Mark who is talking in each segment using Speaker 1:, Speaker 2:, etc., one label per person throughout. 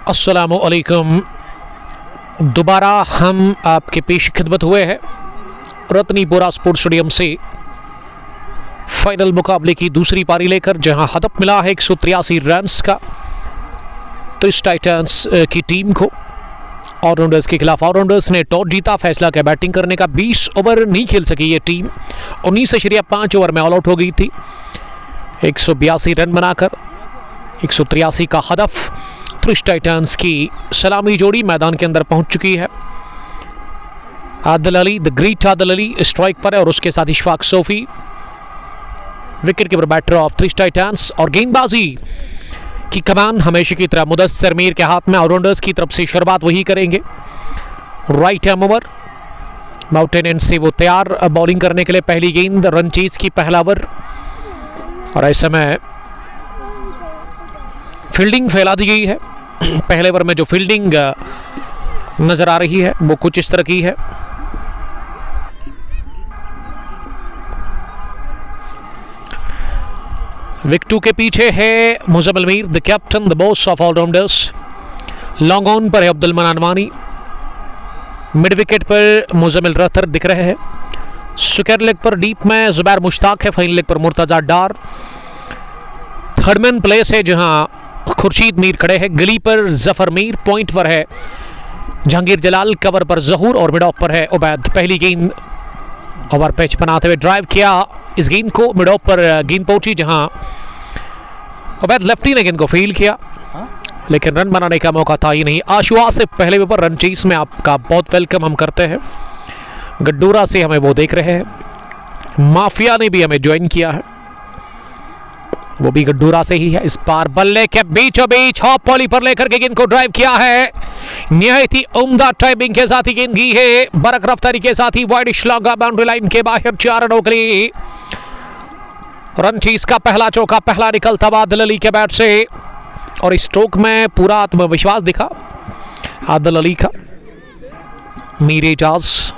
Speaker 1: अस्सलामुअलैकुम। दोबारा हम आपके पेश खिदमत हुए हैं रतनीपुरा स्पोर्ट्स स्टेडियम से फाइनल मुकाबले की दूसरी पारी लेकर, जहां हदफ मिला है 183 रन्स का त्रिश टाइटंस की टीम को। ऑलराउंडर्स के खिलाफ ऑलराउंडर्स ने टॉस जीता, फैसला किया बैटिंग करने का। 20 ओवर नहीं खेल सकी ये टीम, 19.5 ओवर में ऑल आउट हो गई थी। 182 रन बनाकर 183 का हदफ त्रिश टाइटंस की सलामी जोड़ी मैदान के अंदर पहुंच चुकी है। Adil Ali, the great Adil Ali strike पर है और उसके साथ Ishfaq Sofi wicket keeper batter of Trish Titans. और गेंदबाजी की कमान हमेशा की तरह मुदस्सिर मीर के हाथ में। ऑलराउंडर्स की तरफ से शुरुआत वही करेंगे। Right ham over, mountain and से वो तैयार बॉलिंग करने के लिए। पहली गेंद रन चेज की, पहला ओवर। और ऐसे में फील्डिंग फैला दी गई है। पहले ओवर में जो फील्डिंग नजर आ रही है वो कुछ इस तरह की है। विकेटों के पीछे है Muzammil Mir, the captain, the boss of allrounders. Long on पर है अब्दुल मनान वानी। मिड विकेट पर मुजम्मिल रथर दिख रहे हैं। स्क्वायर लेग पर डीप में जुबैर मुश्ताक है। फाइन लेग पर मुर्तजा डार। थर्डमैन प्लेस है जहां खुर्शीद मीर खड़े हैं। गली पर जफर मीर, पॉइंट पर है जहांगीर जलाल, कवर पर जहूर और मिड ऑफ पर है उबैद। पहली गेंद ओवर पिच बनाते हुए ड्राइव किया इस गेंद को। मिड ऑफ पर गेंद पहुंची जहां उबैद लेफ्टी ने गेंद को फील किया, लेकिन रन बनाने का मौका था ही नहीं। आशुआ से पहले ऊपर रन चेस में आपका बहुत वेलकम हम करते हैं। गड्डूरा से हमें वो देख रहे हैं। माफिया ने भी हमें ज्वाइन किया है, वो भी गड्डूरा से ही है। इस पार बल्ले के बीचों बीच हॉप पॉली पर लेकर के गेंद को ड्राइव किया है। निहायत ही उम्दा टाइमिंग के साथ ही गेंद की है, बरक रफ्तारी के साथ ही वाइड श्लॉग बाउंड्री लाइन के बाहर 4 रनों के लिए। रन चेस का पहला चौका, पहला निकलता आदिल अली के बैट से। और इस स्ट्रोक में पूरा आत्मविश्वास दिखा आदिल अली का। मीर एजाज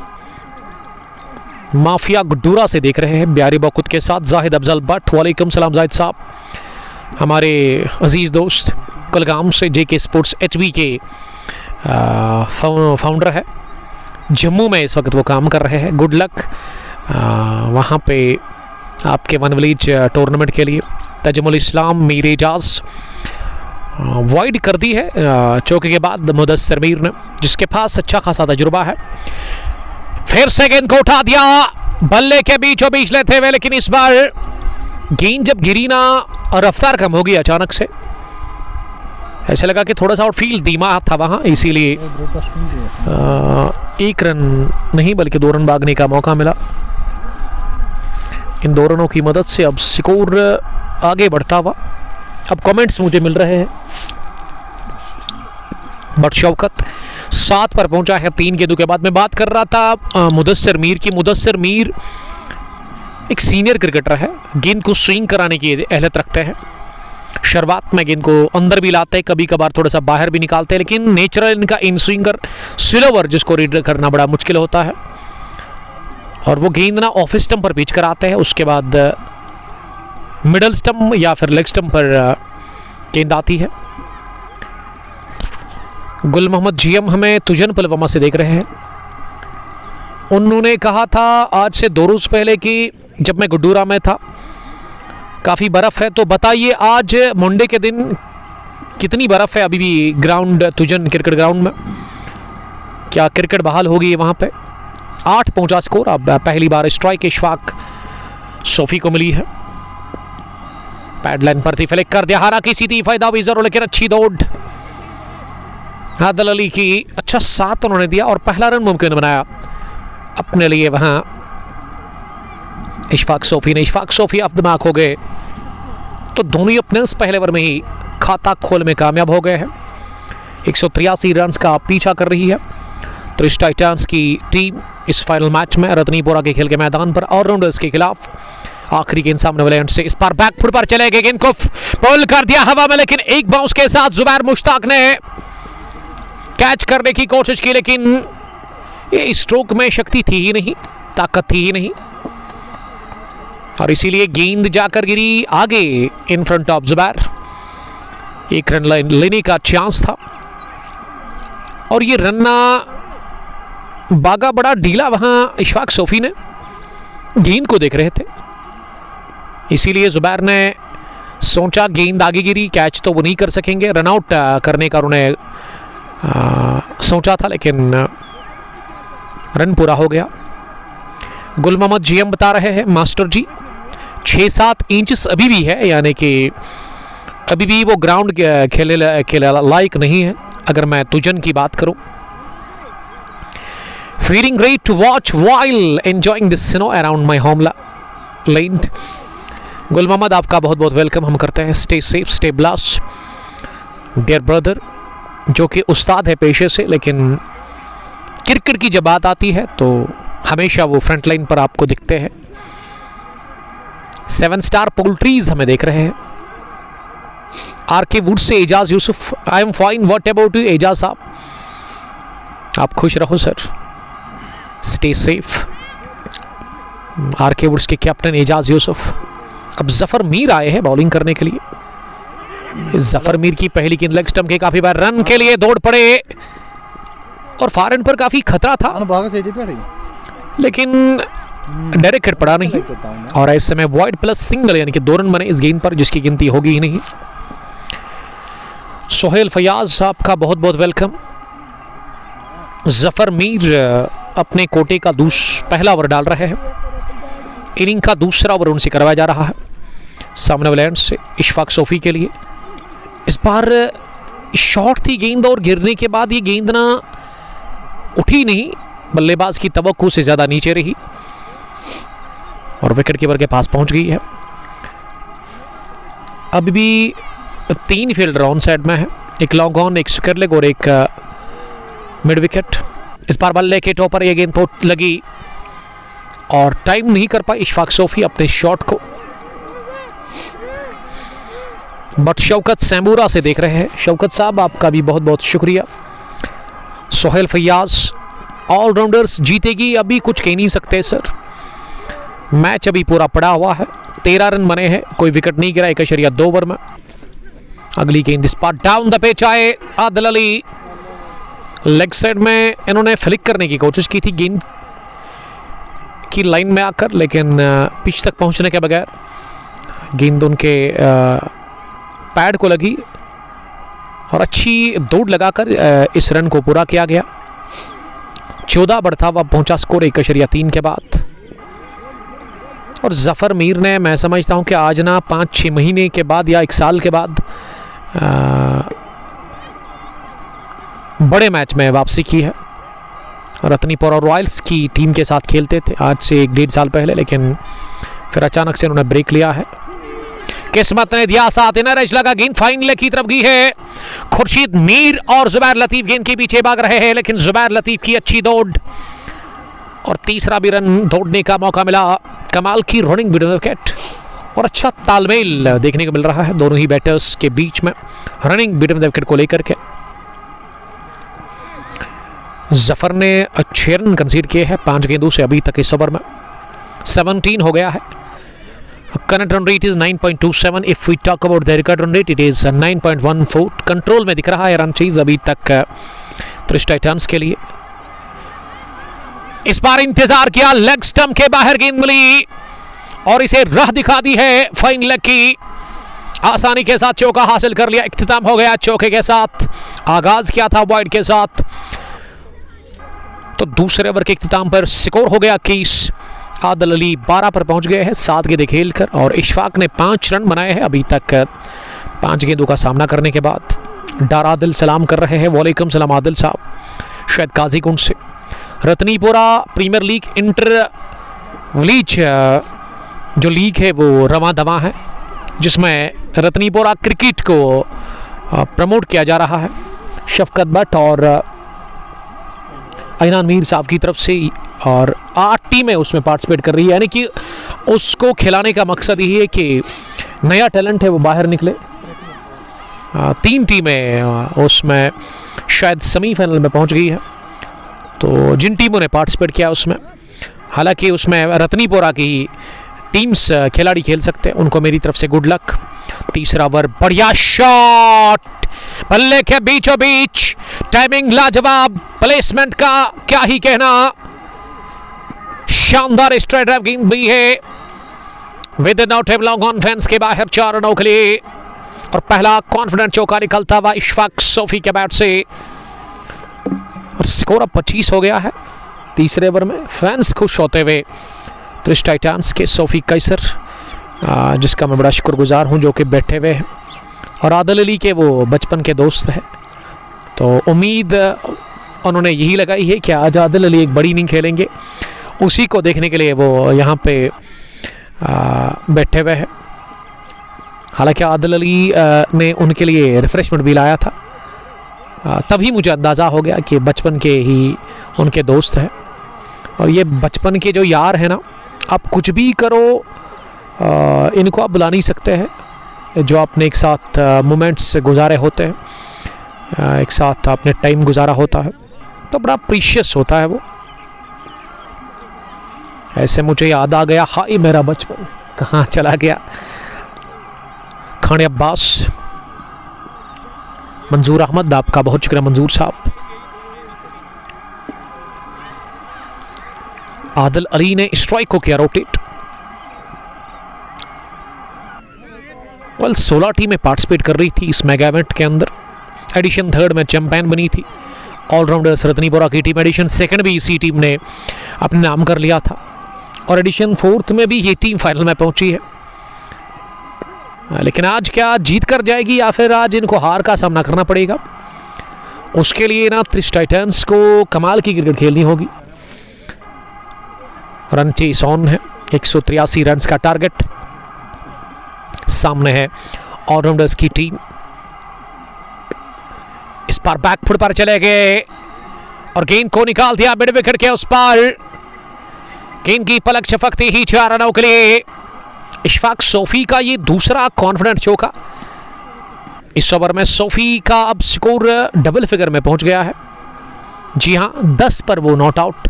Speaker 1: माफिया गुड्डूरा से देख रहे हैं ब्यारी बकुत के साथ जाहिद अफजल भट्ट। वालेकुम सलाम जाहिद साहब, हमारे अजीज़ दोस्त कुलगाम से जेके स्पोर्ट्स एचबी के फाउंडर है। जम्मू में इस वक्त वो काम कर रहे हैं। गुड लक वहाँ पे आपके वन विलेज टूर्नामेंट के लिए। तजमुल इस्लाम, मीर एजाज वाइड कर दी है चौके के बाद मुदस्सिर मीर ने, जिसके पास अच्छा खासा तजुर्बा है। फिर से गेंद को उठा दिया, बल्ले के बीचों बीच लेते हुए, लेकिन इस बार गेंद जब गिरी ना रफ्तार कम हो गई अचानक से। ऐसे लगा कि थोड़ा सा और फील्ड धीमा था वहां, इसीलिए 1 रन नहीं बल्कि 2 रन भागने का मौका मिला। इन 2 रनों की मदद से अब स्कोर आगे बढ़ता हुआ। अब कमेंट्स मुझे मिल रहे हैं। बट शौकत 7 पर पहुंचा है 3 गेंदों के बाद। मैं बात कर रहा था मुदस्सिर मीर की। मुदस्सिर मीर एक सीनियर क्रिकेटर है, गेंद को स्विंग कराने की अहलियत रखते हैं। शुरुआत में गेंद को अंदर भी लाते हैं, कभी कभार थोड़ा सा बाहर भी निकालते हैं, लेकिन नेचुरल इनका इन स्विंगर स्लोवर जिसको रीड करना बड़ा मुश्किल होता है। और वो गेंद ना ऑफ स्टंप पर पिच कराते हैं, उसके बाद मिडल स्टंप या फिर लेग स्टंप पर गेंद आती है। गुल मोहम्मद जीएम हमें तुजन पुलवामा से देख रहे हैं। उन्होंने कहा था आज से 2 रोज पहले कि जब मैं गुड्डूरा में था काफ़ी बर्फ़ है, तो बताइए आज मंडे के दिन कितनी बर्फ़ है अभी भी ग्राउंड तुजन क्रिकेट ग्राउंड में? क्या क्रिकेट बहाल होगी वहाँ पे? 8 पहुंचा स्कोर। अब पहली बार स्ट्राइक इशफाक सोफी को मिली है। पैडलाइन पर थी, फ्लिक कर दिया, हारा की सीधी फायदा भी जरूर, लेकिन अच्छी दौड़ आदिल अली की। अच्छा 7 उन्होंने दिया और पहला रन मुमकिन बनाया अपने लिए वहां इशफाक सोफी ने। इशफाक सोफी अब दिमाग हो गए, तो दोनों अपने पहले ओवर में ही खाता खोल में कामयाब हो गए हैं। 183 रन का पीछा कर रही है त्रिश टाइटंस की टीम इस फाइनल मैच में रतनीपुरा के खेल के मैदान पर ऑलराउंडर्स के खिलाफ। आखिरी गेंद सामने वाले एंड से, इस बार बैकफुट पर चले गए, गेंद को पुल कर दिया हवा में, लेकिन एक बाउंस के साथ जुबैर मुश्ताक ने कैच करने की कोशिश की, लेकिन ये स्ट्रोक में शक्ति थी ही नहीं, ताकत थी ही नहीं, और इसीलिए गेंद जाकर गिरी आगे in front of Zubair. 1 run लेने का चांस था। और ये रन्ना बागा बड़ा ढीला, वहाँ इशफाक सोफी ने गेंद को देख रहे थे, इसीलिए जुबैर ने सोचा गेंद आगे गिरी, कैच तो वो नहीं कर सकेंगे, रन आउट करने का उन्हें सोचा था, लेकिन रन पूरा हो गया। गुल मोहम्मद जीएम बता रहे हैं मास्टर जी 6-7 इंचेस अभी भी है, यानी कि अभी भी वो ग्राउंड खेले लायक नहीं है अगर मैं तुजन की बात करूं। Feeling great to watch while enjoying this snow around my homeland. Gul Mohammad आपका बहुत बहुत वेलकम हम करते हैं। Stay safe, stay blast dear brother, जो कि उस्ताद है पेशे से, लेकिन क्रिकेट की जब बात आती है तो हमेशा वो फ्रंट लाइन पर आपको दिखते हैं। 7 स्टार पोल्ट्रीज हमें देख रहे हैं। आरके वुड से Ejaz Yusuf, I am fine, what about you Ejaz साहब? आप खुश रहो sir, stay safe. RK woods के कैप्टन एजाज यूसुफ। अब जफर मीर आए हैं बॉलिंग करने के लिए। जफर मीर की पहली गेंद लेग स्टंप के काफी बार रन के लिए दौड़ पड़े और फार एंड पर काफी खतरा था, लेकिन डायरेक्ट हिट पड़ा नहीं और ऐसे में वाइड प्लस सिंगल, यानी कि 2 रन बने इस गेंद पर, जिसकी गिनती होगी ही नहीं। सोहेल फयाज आपका बहुत बहुत वेलकम। जफर मीर अपने कोटे का पहला ओवर डाल रहे हैं। इनिंग का दूसरा ओवर उनसे करवाया जा रहा है सामने वाले एंड से इशफाक सोफी के लिए। इस बार शॉट थी गेंद और गिरने के बाद ये गेंद ना उठी नहीं, बल्लेबाज की तवक्को से ज़्यादा नीचे रही और विकेट कीपर के पास पहुंच गई है। अभी भी 3 फील्डर ऑन साइड में है, एक लॉन्ग ऑन, एक स्क्वायर लेग और एक मिड विकेट। इस बार बल्ले के टॉपर ये गेंद पोट लगी और टाइम नहीं कर पाई इशफाक सोफी अपने शॉट को, बट शौकत सैमूरा से देख रहे हैं। शौकत साहब आपका भी बहुत बहुत शुक्रिया। सोहेल फयाज, ऑलराउंडर्स जीतेगी, अभी कुछ कह नहीं सकते सर, मैच अभी पूरा पड़ा हुआ है। 13 रन बने हैं, कोई विकेट नहीं गिरा 1.2 ओवर में। अगली गेंद इस बार डाउन द पिच आए आदिल अली, लेग साइड में इन्होंने फ्लिक करने की कोशिश की थी गेंद की लाइन में आकर, लेकिन पिच तक पहुंचने के बगैर गेंद उनके पैड को लगी और अच्छी दौड़ लगाकर इस रन को पूरा किया गया। 14 बढ़ता हुआ पहुंचा स्कोर 1.3 के बाद। और जफर मीर ने, मैं समझता हूं कि आज ना 5-6 महीने के बाद या 1 साल के बाद बड़े मैच में वापसी की है। रत्नीपुरा रॉयल्स की टीम के साथ खेलते थे आज से 1-1.5 साल पहले, लेकिन फिर अचानक से उन्होंने ब्रेक लिया है। किस्मत ने दिया साथ, इनर एज लगा, गेंद फाइन लेग की तरफ गई है। खुर्शीद मीर और जुबैर लतीफ गेंद के पीछे भाग रहे हैं, लेकिन जुबैर लतीफ की अच्छी दौड़ और तीसरा भी रन दौड़ने का मौका मिला। कमाल की रनिंग विकेट और अच्छा तालमेल देखने को मिल रहा है दोनों ही बैटर्स के बीच में रनिंग विकेट को लेकर के। जफर ने 6 रन कंसीड किए हैं 5 गेंदों से अभी तक इस ओवर में। 17 हो गया है। Current run rate is 9.27। If we talk about the record run rate, it is 9.14। Control में दिख रहा है रन चीज अभी तक त्रिश टाइटंस के लिए। इस बार इंतजार किया, लेग स्टंप के बाहर गेंद मिली और इसे राह दिखा दी है फाइन लेग की। आसानी के साथ चौका हासिल कर लिया। इख्तिताम हो गया चौके के साथ, आगाज किया था वाइड के साथ, तो दूसरे ओवर के इख्तिताम पर स्कोर हो गया 21। आदिल अली 12 पर पहुंच गए हैं 7 गेंदें खेलकर और इशफाक ने 5 रन बनाए हैं अभी तक 5 गेंदों का सामना करने के बाद। डार आदिल सलाम कर रहे हैं। वालेकुम सलाम आदिल साहब, शायद काजीकुंड से। Ratnipura premiere league inter village जो लीग है वो रवां दवा है, जिसमें रत्नीपुरा क्रिकेट को प्रमोट किया जा रहा है शफकत भट्ट और ऐनान मीर साहब की तरफ से, और 8 टीमें उसमें पार्टिसिपेट कर रही है। यानी कि उसको खिलाने का मकसद यही है कि नया टैलेंट है वो बाहर निकले। 3 टीमें उसमें शायद सेमीफाइनल में पहुंच गई है, तो जिन टीमों ने पार्टिसिपेट किया उसमें, हालांकि उसमें रत्नीपुरा की टीम्स खिलाड़ी खेल सकते हैं, उनको मेरी तरफ से गुड लक। तीसरा ओवर, बढ़िया शॉट बल्ले के बीचों बीच, टाइमिंग लाजवाब, प्लेसमेंट का क्या ही कहना। शानदार स्ट्रेट ड्राइव गेंद भी है, with no table long on fence के बाहर 4 रनों के लिए। और पहला कॉन्फिडेंट चौका निकलता हुआ इशफाक सोफी के बैट से, और स्कोर अब 25 हो गया है तीसरे ओवर में। फैंस खुश होते हुए त्रिश टाइटंस के सोफी कैसर, जिसका मैं बड़ा शुक्रगुजार हूं, जो कि बैठे हुए हैं, और आदिल अली के वो बचपन के दोस्त हैं। तो उम्मीद उन्होंने यही लगाई है कि आज आदिल अली एक बड़ी इनिंग खेलेंगे, उसी को देखने के लिए वो यहाँ पे बैठे हुए हैं। हालांकि आदिल अली ने उनके लिए रिफ्रेशमेंट भी लाया था, तभी मुझे अंदाज़ा हो गया कि बचपन के ही उनके दोस्त हैं। और ये बचपन के जो यार हैं ना, आप कुछ भी करो, इनको आप बुला नहीं सकते हैं। जो आपने एक साथ मोमेंट्स गुजारे होते हैं, एक साथ आपने टाइम गुजारा होता है, तो बड़ा प्रीशियस होता है वो। ऐसे मुझे याद आ गया, हाय मेरा बचपन कहाँ चला गया। खान अब्बास, मंजूर अहमद, आपका बहुत शुक्रिया मंजूर साहब। आदिल अली ने स्ट्राइक को किया रोटेट। 16 टीमें पार्टिसिपेट कर रही थी इस मेगा इवेंट के अंदर। एडिशन 3rd में चैंपियन बनी थी ऑलराउंडर रतनी बोरा की टीम। एडिशन 2nd भी इसी टीम ने अपने नाम कर लिया था, और एडिशन 4th में भी ये टीम फाइनल में पहुंची है। लेकिन आज क्या जीत कर जाएगी, या फिर आज इनको हार का सामना करना पड़ेगा? उसके लिए ना त्रिश टाइटंस को कमाल की क्रिकेट खेलनी होगी। रन चेस ऑन है, 183 रन का टारगेट सामने है ऑलराउंडर्स की टीम। इस बार बैकफुट पर चले गए और गेंद को निकाल दिया मिड विकेट के उस पार। गेंद की पलक झपकती ही 4 रनों के लिए इशफाक सोफी का ये दूसरा कॉन्फिडेंट चौका। इस ओवर में सोफी का अब स्कोर डबल फिगर में पहुंच गया है। जी हां, 10 पर वो नॉट आउट,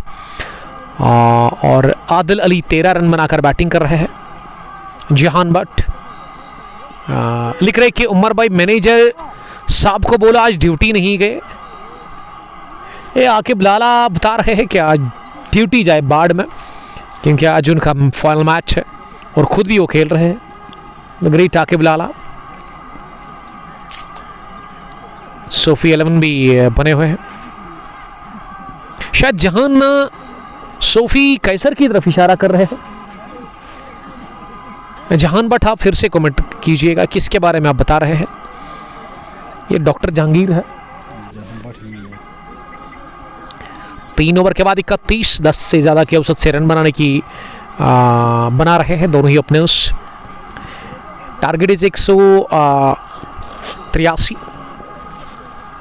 Speaker 1: और आदिल अली 13 रन बनाकर बैटिंग कर रहे हैं। जहान भट्ट लिख रहे कि उमर भाई मैनेजर साहब को बोला आज ड्यूटी नहीं गए। ये आकिब लाला बता रहे हैं कि आज ड्यूटी जाए बाढ़ में, क्योंकि आज उनका फाइनल मैच है और खुद भी वो खेल रहे हैं। ग्रेट आकिब लाला। सोफी 11 भी बने हुए हैं। शायद जहान सोफी कैसर की तरफ इशारा कर रहे हैं। जहान भट्ट, आप फिर से कमेंट कीजिएगा किसके बारे में आप बता रहे हैं। ये डॉक्टर जहांगीर है। 3 ओवर के बाद 31, 10 से ज़्यादा की औसत से रन बनाने की बना रहे हैं दोनों ही अपने। उस टारगेट इज 183,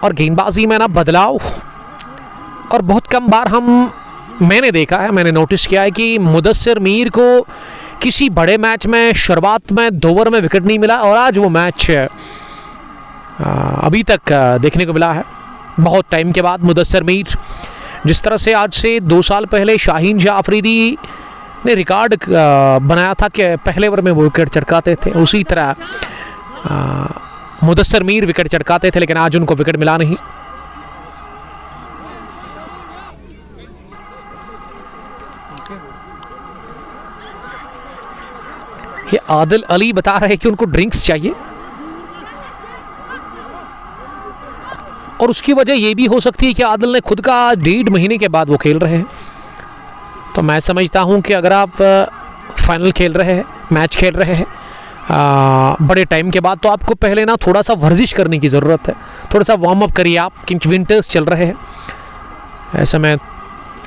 Speaker 1: और गेंदबाजी में ना बदलाव, और बहुत कम बार मैंने देखा है, मैंने नोटिस किया है कि मुदस्सिर मीर को किसी बड़े मैच में शुरुआत में 2 ओवर में विकेट नहीं मिला, और आज वो मैच अभी तक देखने को मिला है। बहुत टाइम के बाद मुदस्सिर मीर, जिस तरह से आज से 2 साल पहले शाहीन शाह अफरीदी ने रिकॉर्ड बनाया था कि पहले ओवर में वो विकेट चटकाते थे, उसी तरह मुदस्सिर मीर विकेट चटकाते थे, लेकिन आज उनको विकेट मिला नहीं। ये आदिल अली बता रहे हैं कि उनको ड्रिंक्स चाहिए, और उसकी वजह यह भी हो सकती है कि आदिल ने खुद का 1.5 महीने के बाद वो खेल रहे हैं। तो मैं समझता हूं कि अगर आप फाइनल खेल रहे हैं, मैच खेल रहे हैं बड़े टाइम के बाद, तो आपको पहले ना थोड़ा सा वर्जिश करने की ज़रूरत है। थोड़ा सा वार्म अप करिए आप, क्योंकि विंटर्स चल रहे हैं। ऐसा में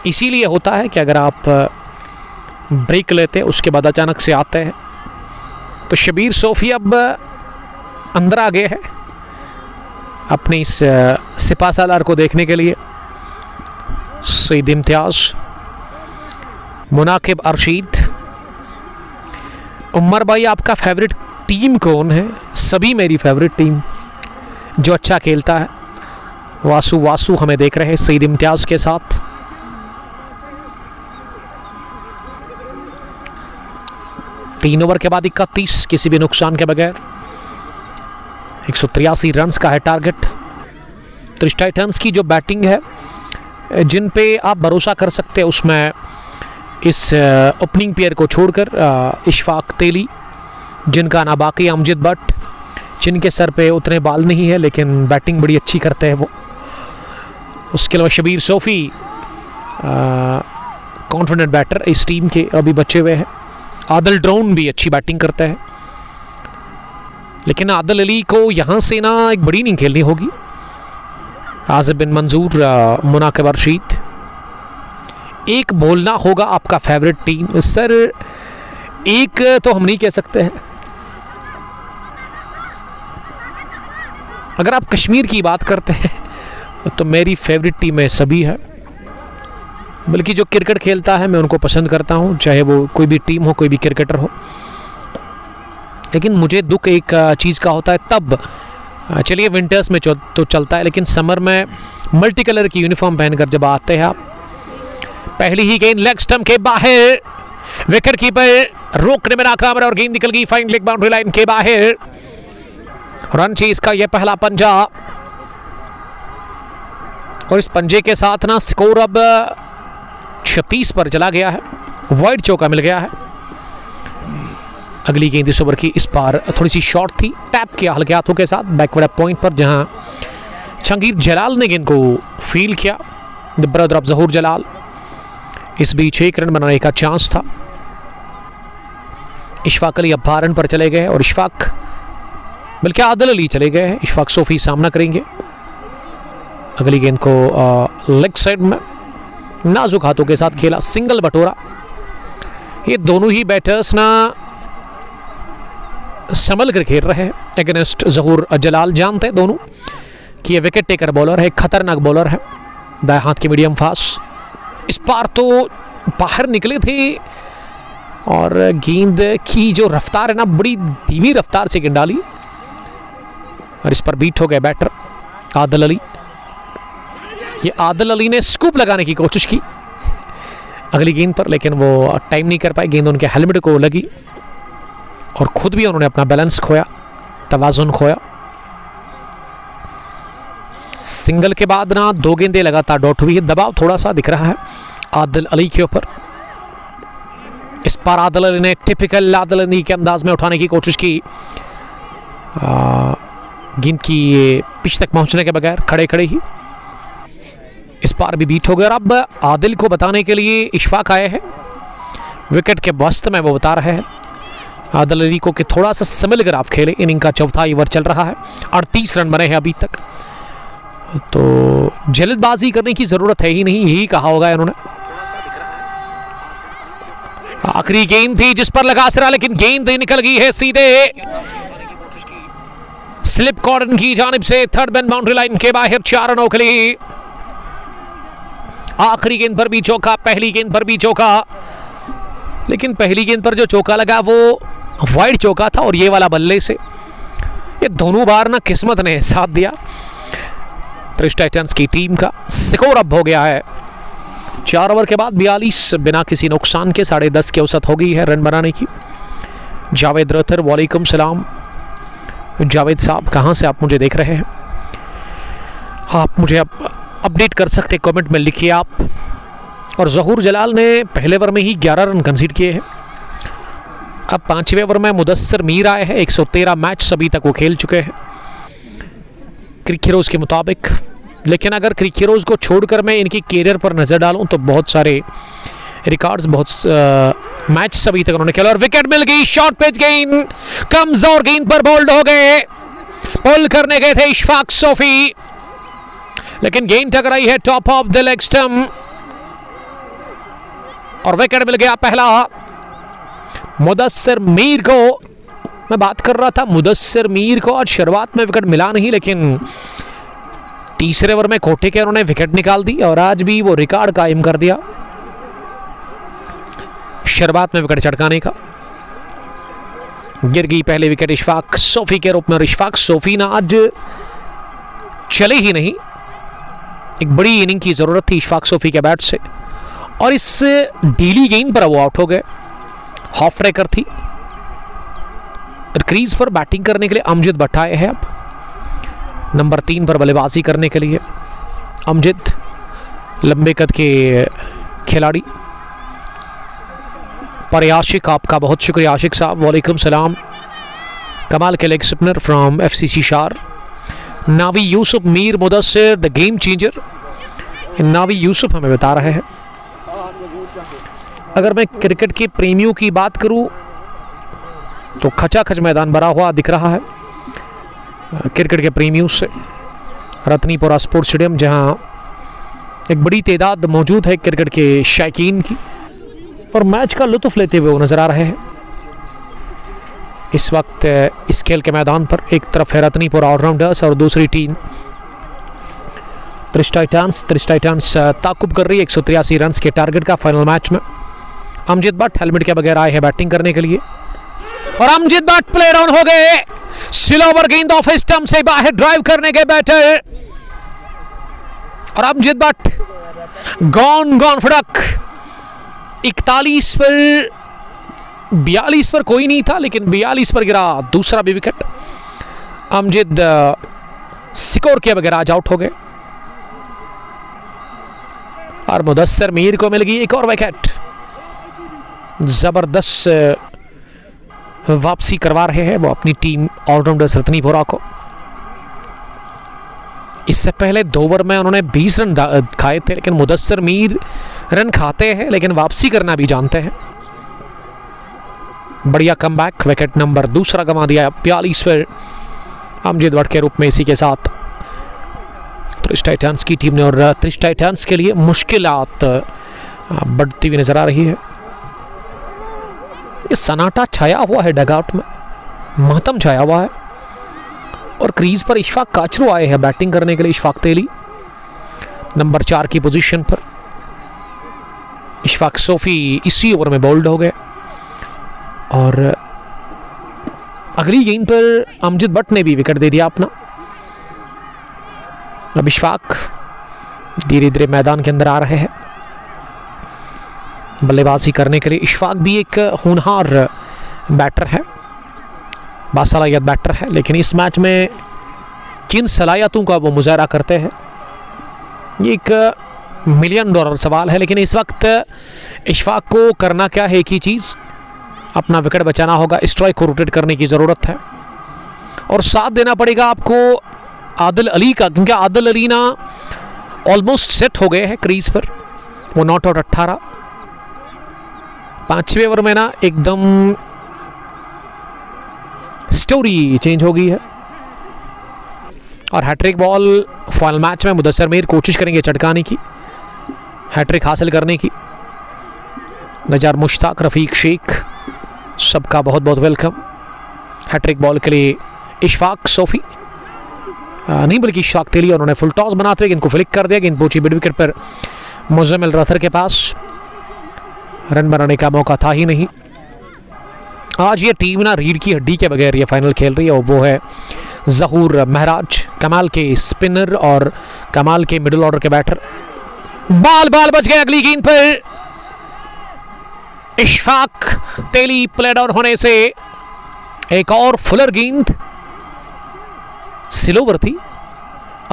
Speaker 1: इसीलिए होता है कि अगर आप ब्रेक लेते उसके बाद अचानक से आते हैं। तो शबीर सोफी अब अंदर आ गए हैं अपने इस सिपा सालार को देखने के लिए। सईद इम्तियाज, मुनाकिब अरशीद। उमर भाई, आपका फेवरेट टीम कौन है? सभी मेरी फेवरेट टीम, जो अच्छा खेलता है। वासु हमें देख रहे हैं सईद इम्तियाज के साथ। तीन ओवर के बाद 31, किसी भी नुकसान के बगैर। 183 रन्स का है टारगेट। त्रिश टाइटंस की जो बैटिंग है, जिन पे आप भरोसा कर सकते हैं, उसमें इस ओपनिंग पेयर को छोड़कर इशफाक तेली, जिनका ना बाकी अमजद बट, जिनके सर पे उतने बाल नहीं है लेकिन बैटिंग बड़ी अच्छी करते हैं वो। उसके अलावा शबीर सोफ़ी कॉन्फिडेंट बैटर इस टीम के अभी बचे हुए हैं। आदिल ड्रोन भी अच्छी बैटिंग करता है, लेकिन आदिल अली को यहाँ से ना एक बड़ी इनिंग खेलनी होगी। आसिफ बिन मंजूर, मुनाकिब रशीद, एक बोलना होगा आपका फेवरेट टीम। सर एक तो हम नहीं कह सकते हैं। अगर आप कश्मीर की बात करते हैं तो मेरी फेवरेट टीम में सभी है, बल्कि जो क्रिकेट खेलता है मैं उनको पसंद करता हूं, चाहे वो कोई भी टीम हो, कोई भी क्रिकेटर हो। लेकिन मुझे दुख एक चीज़ का होता है तब, चलिए विंटर्स में तो चलता है, लेकिन समर में मल्टी कलर की यूनिफॉर्म पहनकर जब आते हैं आप, पहली ही गेंद लेग स्टंप के बाहर, विकेट कीपर रोकने में नाकाम और गेंद निकल गई फाइन लेग बाउंड्री लाइन के बाहर। रन चेज का यह पहला पंजा, और इस पंजे के साथ ना स्कोर अब 36 पर चला गया है। वाइड चौका मिल गया है। अगली गेंद इस ओवर की, इस बार थोड़ी सी शॉर्ट थी, टैप किया हल्के हाथों के साथ बैकवर्ड पॉइंट पर, जहां जहांगीर जलाल ने गेंद को फील किया, द ब्रदर ऑफ जहूर जलाल। इस बीच 1 रन बनाने का चांस था। इशफाक अली अब 12 रन पर चले गए और इशफाक बल्कि आदिल अली चले गए हैं। इशफाक सोफ़ी सामना करेंगे। अगली गेंद को लेग साइड में नाजुक हाथों के साथ खेला, सिंगल बटोरा। ये दोनों ही बैटर्स ना संभल कर खेल रहे हैं अगेंस्ट जहूर जलाल। जानते हैं दोनों कि ये विकेट टेकर बॉलर है, खतरनाक बॉलर है, दाएं हाथ के मीडियम फास्ट। इस बार तो बाहर निकले थे और गेंद की जो रफ्तार है ना, बड़ी धीमी रफ्तार से गेंद डाली और इस पर बीट हो गए बैटर आदिल अली। ये आदिल अली ने स्कूप लगाने की कोशिश की अगली गेंद पर, लेकिन वो टाइम नहीं कर पाए। गेंद उनके हेलमेट को लगी और खुद भी उन्होंने अपना बैलेंस खोया, तवाज़ुन खोया। सिंगल के बाद ना 2 गेंदें लगातार डॉट हुई है। दबाव थोड़ा सा दिख रहा है आदिल अली के ऊपर। इस बार आदिल अली ने टिपिकल आदिल अली के अंदाज में उठाने की कोशिश की, गेंद की पिच तक पहुंचने के बगैर खड़े खड़े ही। इस बार भी बीट हो गया और अब आदिल को बताने के लिए इशफाक आए हैं। विकेट के वस्त में वो बता रहे हैं आदिल अली को कि थोड़ा सा संभल कर आप खेले। इनिंग का चौथा ओवर चल रहा है, 38 रन बने हैं अभी तक, तो जल्दबाजी करने की जरूरत है ही नहीं, यही कहा होगा इन्होंने। आखिरी गेंद थी जिस पर लगा सिरा, लेकिन गेंद निकल गई है सीधे स्लिप कॉर्डन की जानिब से थर्ड मैन बाउंड्री लाइन के बाहर। 4 रनों के लिए आखिरी गेंद पर भी चौका, पहली गेंद पर भी चौका, लेकिन पहली गेंद पर जो चौका लगा वो वाइड चौका था और ये वाला बल्ले से। ये दोनों बार ना किस्मत ने साथ दिया त्रिश टाइटंस की टीम का। स्कोर अब हो गया है 4 ओवर के बाद 42 बिना किसी नुकसान के 10.5 की औसत हो गई है रन बनाने की। जावेद रथर, वालेकुम सलाम। जावेद साहब कहाँ से आप मुझे देख रहे हैं? आप मुझे अब अपडेट कर सकते, कमेंट में लिखिए आप। और जहूर जलाल ने पहले ओवर में ही 11 रन कंसीड किए हैं। अब 5वें ओवर में मुदस्सिर मीर आए हैं। 113 मैच अभी तक वो खेल चुके हैं क्रिक हीरोज के मुताबिक। लेकिन अगर क्रिक हीरोज को छोड़कर मैं इनकी कैरियर पर नजर डालूं तो बहुत सारे रिकॉर्ड्स, बहुत मैच अभी तक उन्होंने खेला। और विकेट मिल गई, शॉर्ट पिच गेंद, कमजोर गेंद पर बोल्ड हो गए। बोल करने गए थे इशफाक सोफ़ी, लेकिन गेंद टकराई है top of the leg stump और विकेट मिल गया पहला। मुदस्सिर मीर को मैं बात कर रहा था, मुदस्सिर मीर को आज शुरुआत में विकेट मिला नहीं, लेकिन तीसरे ओवर में कोटे के उन्होंने विकेट निकाल दी और आज भी वो रिकॉर्ड कायम कर दिया शुरुआत में विकेट चटकाने का। गिर गई पहले विकेट इशफाक सोफ़ी के रूप में और इशफाक सोफ़ी ना आज चले ही नहीं। एक बड़ी इनिंग की जरूरत थी इशफाक सोफ़ी के बैट से और इस डीली गेंद पर वो आउट हो गए। हाफ ट्रैकर थी। क्रीज पर बैटिंग करने के लिए अमजद बट आए हैं अब। नंबर 3 पर बल्लेबाजी करने के लिए अमजद, लंबे कद के खिलाड़ी। पर आशिक, आपका बहुत शुक्रिया आशिक साहब, वालेकुम सलाम। कमाल के लेग स्पिनर फ्रॉम FCC शार। Navi Yusuf, Mir Mudassir the game changer, Navi Yusuf हमें बता रहे हैं। अगर मैं क्रिकेट के प्रेमियों की बात करूं तो खचाखच मैदान भरा हुआ दिख रहा है क्रिकेट के प्रेमियों से। रतनीपुरा स्पोर्ट्स स्टेडियम, जहां एक बड़ी तादाद मौजूद है क्रिकेट के शौकीन की, और मैच का लुत्फ लेते हुए वो नजर आ रहे हैं इस वक्त इस खेल के मैदान पर। एक तरफ है रतनीपुरा ऑलराउंडर्स और दूसरी टीम त्रिश टाइटंस ताकुब कर रही है 183 रन के टारगेट का फाइनल मैच में। अमजद भट्ट हेलमेट के बगैर आए हैं बैटिंग करने के लिए, और अमजद भट्ट प्ले डाउन हो गए। स्लोवर गेंद ऑफ स्टंप से बाहर ड्राइव करने के बैटर, और अमजद भट्ट गॉन फड़क। 41 पर 42 पर कोई नहीं था, लेकिन 42 पर गिरा दूसरा भी विकेट। अमजद स्कोर के बगैर आज आउट हो गए, और मुदस्सिर मीर को मिल गई एक और विकेट। जबरदस्त वापसी करवा रहे हैं वो अपनी टीम ऑलराउंडर्स रतनीपुरा को। इससे पहले 2 ओवर में उन्होंने 20 रन खाए थे, लेकिन मुदस्सिर मीर रन खाते हैं लेकिन वापसी करना भी जानते हैं। बढ़िया कमबैक, विकेट नंबर दूसरा गंवा दिया 42 पर अमजद भट्ट के रूप में। इसी के साथ त्रिश टाइटंस की टीम ने, और त्रिश टाइटंस के लिए मुश्किलात बढ़ती हुई नजर आ रही है। ये सन्नाटा छाया हुआ है डगआउट में, मातम छाया हुआ है, और क्रीज पर इशफाक काचरू आए हैं बैटिंग करने के लिए। इशफाक तेली नंबर 4 की पोजीशन पर। इशफाक सोफी इसी ओवर में बोल्ड हो गए, और अगली गेंद पर अमजद भट्ट ने भी विकेट दे दिया अपना। अब इशफाक धीरे धीरे मैदान के अंदर आ रहे हैं बल्लेबाजी करने के लिए। इशफाक भी एक होनहार बैटर है, बासलाहियत बैटर है, लेकिन इस मैच में किन सलाहियतों का वो मुजाहरा करते हैं ये एक $1 मिलियन सवाल है। लेकिन इस वक्त इशफाक को करना क्या है, एक ही चीज़, अपना विकेट बचाना होगा। स्ट्राइक को रोटेट करने की ज़रूरत है, और साथ देना पड़ेगा आपको आदिल अली का, क्योंकि आदिल अली ना ऑलमोस्ट सेट हो गए हैं क्रीज पर। वो नॉट आउट 18, 5वें ओवर में ना एकदम स्टोरी चेंज हो गई है, और हैट्रिक बॉल फाइनल मैच में मुदस्सिर मीर कोशिश करेंगे चटकाने की, हैट्रिक हासिल करने की। नजार मुश्ताक, रफीक शेख, सबका बहुत बहुत वेलकम। हैट्रिक बॉल के लिए इशफाक सोफी नहीं बल्कि इशफाक तेली, उन्होंने फुल टॉस बनाते हुए गेंद को फ्लिक कर दिया। गेंद पहुंची मिड विकेट पर मुज़म्मिल रथर के पास, रन बनाने का मौका था ही नहीं। आज ये टीम ना रीढ़ की हड्डी के बगैर ये फाइनल खेल रही है, और वो है ज़हूर महराज, कमाल के स्पिनर और कमाल के मिडिल ऑर्डर के बैटर। बाल बच गए अगली गेंद पर। इशफाक तेली प्ले डाउन होने से एक और फुलर गेंद स्लोवर थी,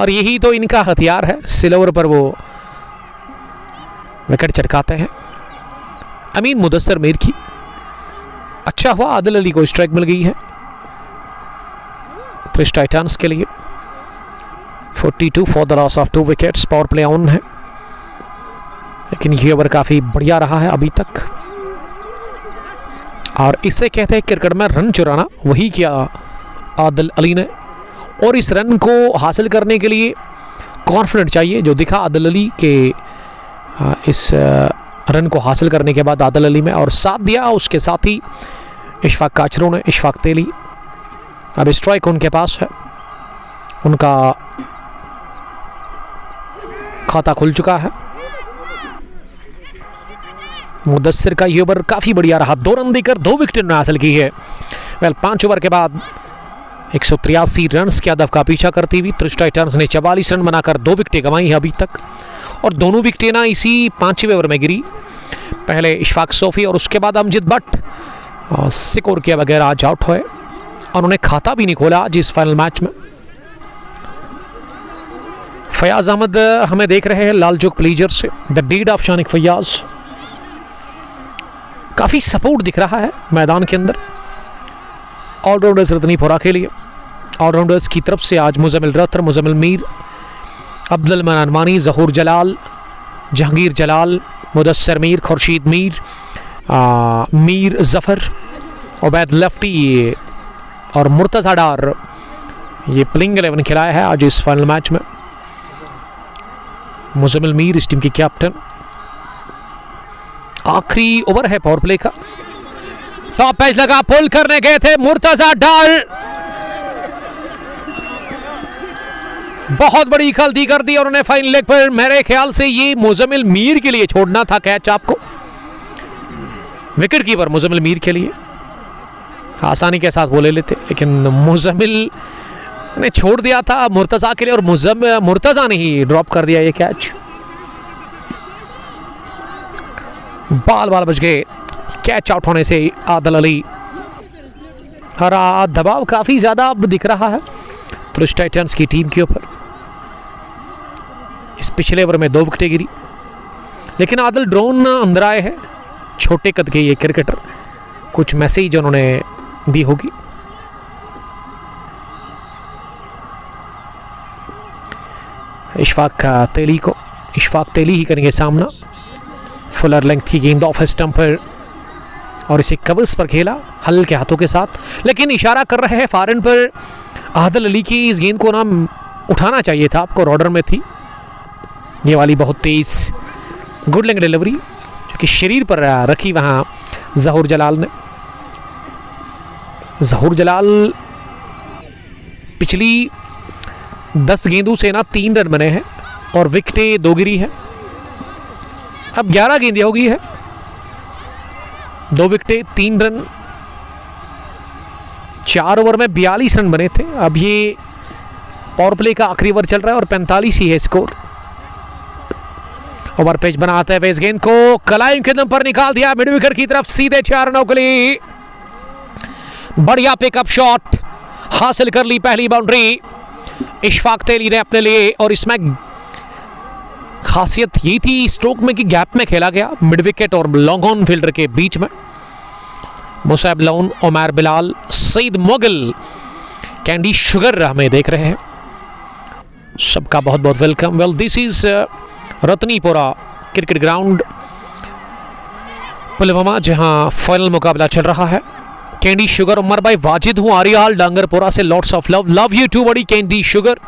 Speaker 1: और यही तो इनका हथियार है, स्लोवर पर वो विकेट चटकाते हैं। अमीन मुदस्सिर मीर की, अच्छा हुआ आदिल अली को स्ट्राइक मिल गई है त्रिश टाइटंस के लिए। 42 for the loss of 2 wickets. Power play on है, लेकिन ये ओवर काफी बढ़िया रहा है अभी तक, और इससे कहते हैं क्रिकेट में रन चुराना, वही किया आदिल अली ने। और इस रन को हासिल करने के लिए कॉन्फिडेंट चाहिए, जो दिखा आदिल अली के इस रन को हासिल करने के बाद आदिल अली में, और साथ दिया उसके साथ ही इशफाक काचरू ने, इशफाक तेली। अब स्ट्राइक उनके पास है, उनका खाता खुल चुका है। मुदस्सिर का ये ओवर काफ़ी बढ़िया रहा, 2 रन देकर 2 विकेट ने हासिल की है। 5 ओवर के बाद 183 रन के हदफ का पीछा करती हुई त्रिश टाइटंस ने 44 रन बनाकर 2 विकेटें गंवाई है अभी तक, और दोनों विकेटें ना इसी 5वें ओवर में गिरी। पहले इशफाक सोफी और उसके बाद अमजद भट्ट स्कोर किए बगैर आज आउट हुए, और उन्होंने खाता भी नहीं खोला आज इस फाइनल मैच में। फयाज अहमद हमें देख रहे हैं लाल चौक प्लीजर से। The deed of Shanik Fayaz. काफ़ी सपोर्ट दिख रहा है मैदान के अंदर ऑलराउंडर्स रतनीपुरा के लिए। ऑलराउंडर्स की तरफ से आज मुजम्मिल रतर, मुजम्मिल मीर, अब्दुल मनान मानी, ज़हूर जलाल, जहांगीर जलाल, मुदस्सर मीर, खुर्शीद मीर, मीर ज़फ़र, उबैद लफ्टी और मुर्तज़ा डार, ये प्लेइंग 11 खिलाया है आज इस फाइनल मैच में। मुजम्मिल मीर इस टीम की कैप्टन। आखिरी ओवर है पावर प्ले का। टॉप पैच लगा, पुल करने गए थे मुर्तज़ा डार, बहुत बड़ी गलती कर दी और उन्हें फाइनल लेग पर। मेरे ख्याल से ये मुजम्मिल मीर के लिए छोड़ना था कैच आपको, विकेट कीपर मुजम्मिल मीर के लिए आसानी के साथ वो ले लेते, लेकिन मुजम्मिल ने छोड़ दिया था मुर्तज़ा के लिए और मुर्तज़ा ने ही ड्रॉप कर दिया ये कैच। बाल बच गए कैच आउट होने से आदिल अली। हरा दबाव काफी ज्यादा अब दिख रहा है तुरुष्क टाइटंस की टीम के ऊपर। इस पिछले ओवर में 2 विकेटें गिरी, लेकिन आदिल ड्रोन अंदर आए हैं, छोटे कद के ये क्रिकेटर, कुछ मैसेज उन्होंने दी होगी। इशफाक तेली ही करेंगे सामना। फुलर लेंथ की गेंद ऑफ स्टंप पर और इसे कवर्स पर खेला हल्के हाथों के साथ, लेकिन इशारा कर रहे हैं फारन पर आदिल अली की। इस गेंद को ना उठाना चाहिए था आपको, रॉडर में थी ये वाली बहुत तेज गुड लेंग डिलीवरी जो कि शरीर पर रखी वहां ज़हूर जलाल ने। ज़हूर जलाल पिछली 10 गेंदों से ना 3 रन बने हैं और विकेटें 2 गिरी है। अब 11 गेंदें हो गई है, 2 विकेटें 3 रन, 4 ओवर में 42 रन बने थे। अब ये पावर प्ले का आखिरी ओवर चल रहा है और 45 ही है स्कोर। ओवर पेच बनाते हुए इस गेंद को कलाई के दम पर निकाल दिया मिड विकेट की तरफ, सीधे 4 रनों के लिए बढ़िया पिकअप शॉट हासिल कर ली, पहली बाउंड्री इशफाक तेली ने अपने लिए। और इसमें खासियत ये थी स्ट्रोक में कि गैप में खेला गया मिड विकेट और लॉन्ग ऑन फील्डर के बीच में। मुसैब लोन, उमर बिलाल, सईद मुगल, कैंडी शुगर हमें देख रहे हैं, सबका बहुत बहुत welcome. Well this is Ratnipura cricket ground Pulwama, जहां फाइनल मुकाबला चल रहा है। कैंडी शुगर, उमर भाई वाजिद हूँ आरियाल डांगरपुरा से, lots of love you too बड़ी कैंडी शुगर।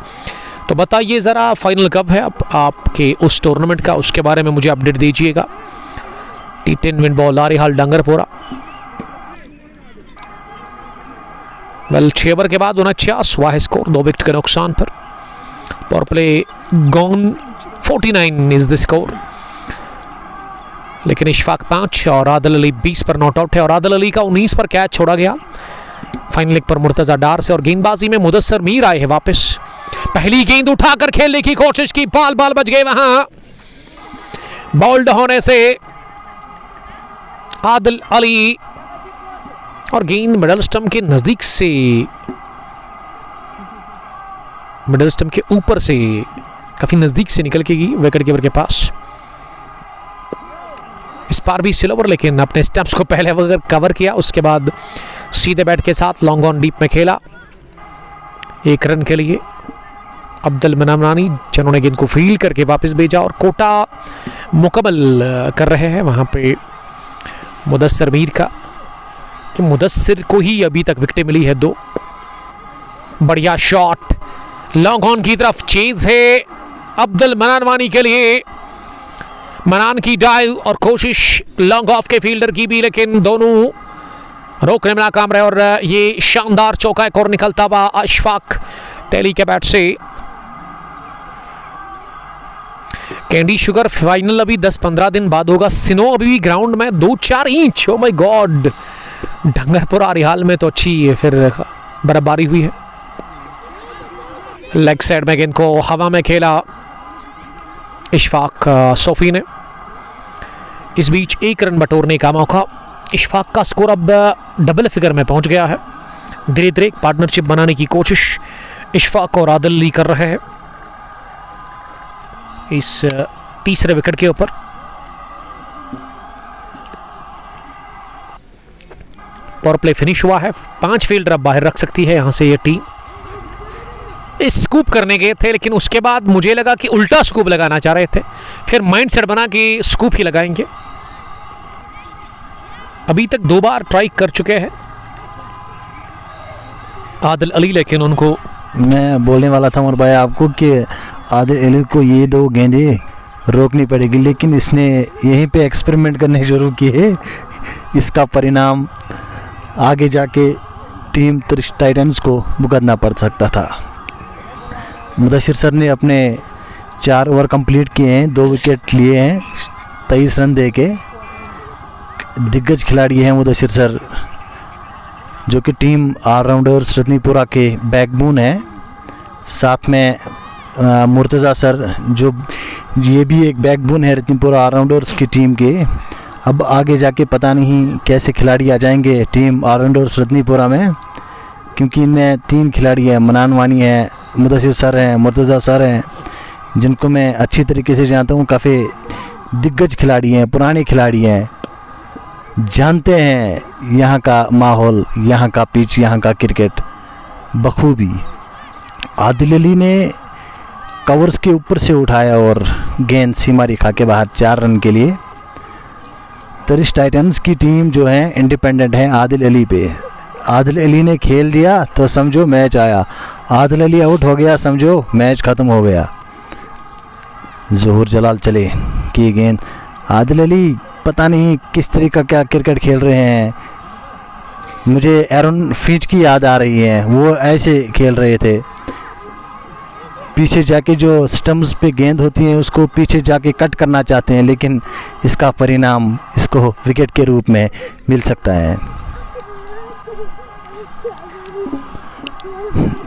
Speaker 1: तो बताइए ज़रा फाइनल कब है आपके उस टूर्नामेंट का, उसके बारे में मुझे अपडेट दीजिएगा। T10 win ball Ariyal Dangarpura. Well 6 over के बाद 49 हुआ है स्कोर, 2 विकेट के नुकसान पर। Power play gone, 49 is the score, लेकिन इशफाक 5 और आदिल अली 20 पर नॉट आउट है और आदिल अली का 19 पर कैच छोड़ा गया फाइनल लेग पर मुर्तज़ा डार से। और गेंदबाजी में मुदस्सर मीर आए हैं वापस। पहली गेंद उठाकर खेलने की कोशिश की, बाल बच गए वहां, बाउल्ड होने से आदिल अली। और गेंद मिडल स्टंप के नजदीक से, मिडल स्टंप के ऊपर से काफी नजदीक से निकल के गई विकेट कीपर के पास। इस पार भी सिलोवर, लेकिन अपने स्टंप्स को पहले अगर कवर किया, उसके बाद सीधे बैट के साथ लॉन्ग ऑन डीप में खेला 1 रन के लिए। अब्दुल मनान रानी जिन्होंने गेंद को फील्ड करके वापस भेजा और कोटा मुकम्मल कर रहे हैं वहां पे मुदस्सर मीर का, कि मुदस्सिर को ही अभी तक विकेटें मिली है 2। बढ़िया शॉट लॉन्ग ऑन की तरफ, चेज है अब्दुल मनान वानी के लिए। मनान की डाइव और कोशिश लॉन्ग ऑफ के फील्डर की भी, लेकिन दोनों रोकने में नाकाम रहे। और ये शानदार चौका एक और निकलता हुआ इशफाक तेली के बैट से। कैंडी शुगर फाइनल अभी 10-15 दिन बाद होगा। स्नो अभी भी ग्राउंड में 2-4 इंच, oh my god. Dangarpura Ariyal में तो अच्छी फिर बर्फबारी हुई है। लेग साइड में गेंद को हवा में खेला इशफाक सोफी ने। इस बीच 1 रन बटोरने का मौका। इशफाक का स्कोर अब डबल फिगर में पहुंच गया है। धीरे धीरे पार्टनरशिप बनाने की कोशिश इशफाक और आदिल अली कर रहे हैं। इस तीसरे विकेट के ऊपर। पावर प्ले फिनिश हुआ है, 5 फील्डर अब बाहर रख सकती है यहां से ये टीम। इस स्कूप करने गए थे लेकिन उसके बाद मुझे लगा कि उल्टा स्कूप लगाना चाह रहे थे, फिर माइंडसेट बना कि स्कूप ही लगाएंगे। अभी तक 2 बार ट्राई कर चुके हैं आदिल अली, लेकिन उनको
Speaker 2: मैं बोलने वाला था उमर भाई आपको कि आदिल अली को ये 2 गेंदें रोकनी पड़ेगी, लेकिन इसने यहीं पे एक्सपेरिमेंट करने शुरू किए। इसका परिणाम आगे जाके टीम टाइटंस को भुगतना पड़ सकता था। मुदस्सिर सर ने अपने 4 ओवर कंप्लीट किए हैं, 2 विकेट लिए हैं, 23 रन दे के। दिग्गज खिलाड़ी हैं मुदस्सिर सर, जो कि टीम ऑलराउंडर्स रत्नीपुरा के बैकबोन हैं। साथ में मुर्तज़ा सर, जो ये भी एक बैकबोन है रत्नीपुरा ऑलराउंडर्स की टीम के। अब आगे जाके पता नहीं कैसे खिलाड़ी आ जाएंगे टीम ऑलराउंडर्स रत्नीपुरा में, क्योंकि इनमें 3 खिलाड़ी हैं, मनान वानी है, मुदस्सिर सर हैं, मुर्तज़ा सर हैं, जिनको मैं अच्छी तरीके से जानता हूँ। काफ़ी दिग्गज खिलाड़ी हैं, पुराने खिलाड़ी हैं, जानते हैं यहाँ का माहौल, यहाँ का पिच, यहाँ का क्रिकेट बखूबी। आदिल अली ने कवर्स के ऊपर से उठाया और गेंद सीमा रेखा के बाहर 4 रन के लिए। तरिश टाइटंस की टीम जो है इंडिपेंडेंट है आदिल अली पे। आदिल अली ने खेल दिया तो समझो मैच आया, आदिल अली आउट हो गया समझो मैच ख़त्म हो गया। ज़हूर जलाल चले की गेंद, आदिल अली पता नहीं किस तरीका क्या क्रिकेट खेल रहे हैं। मुझे एरन फिंच की याद आ रही है, वो ऐसे खेल रहे थे, पीछे जाके जो स्टम्प्स पे गेंद होती है उसको पीछे जाके कट करना चाहते हैं, लेकिन इसका परिणाम इसको विकेट के रूप में मिल सकता है।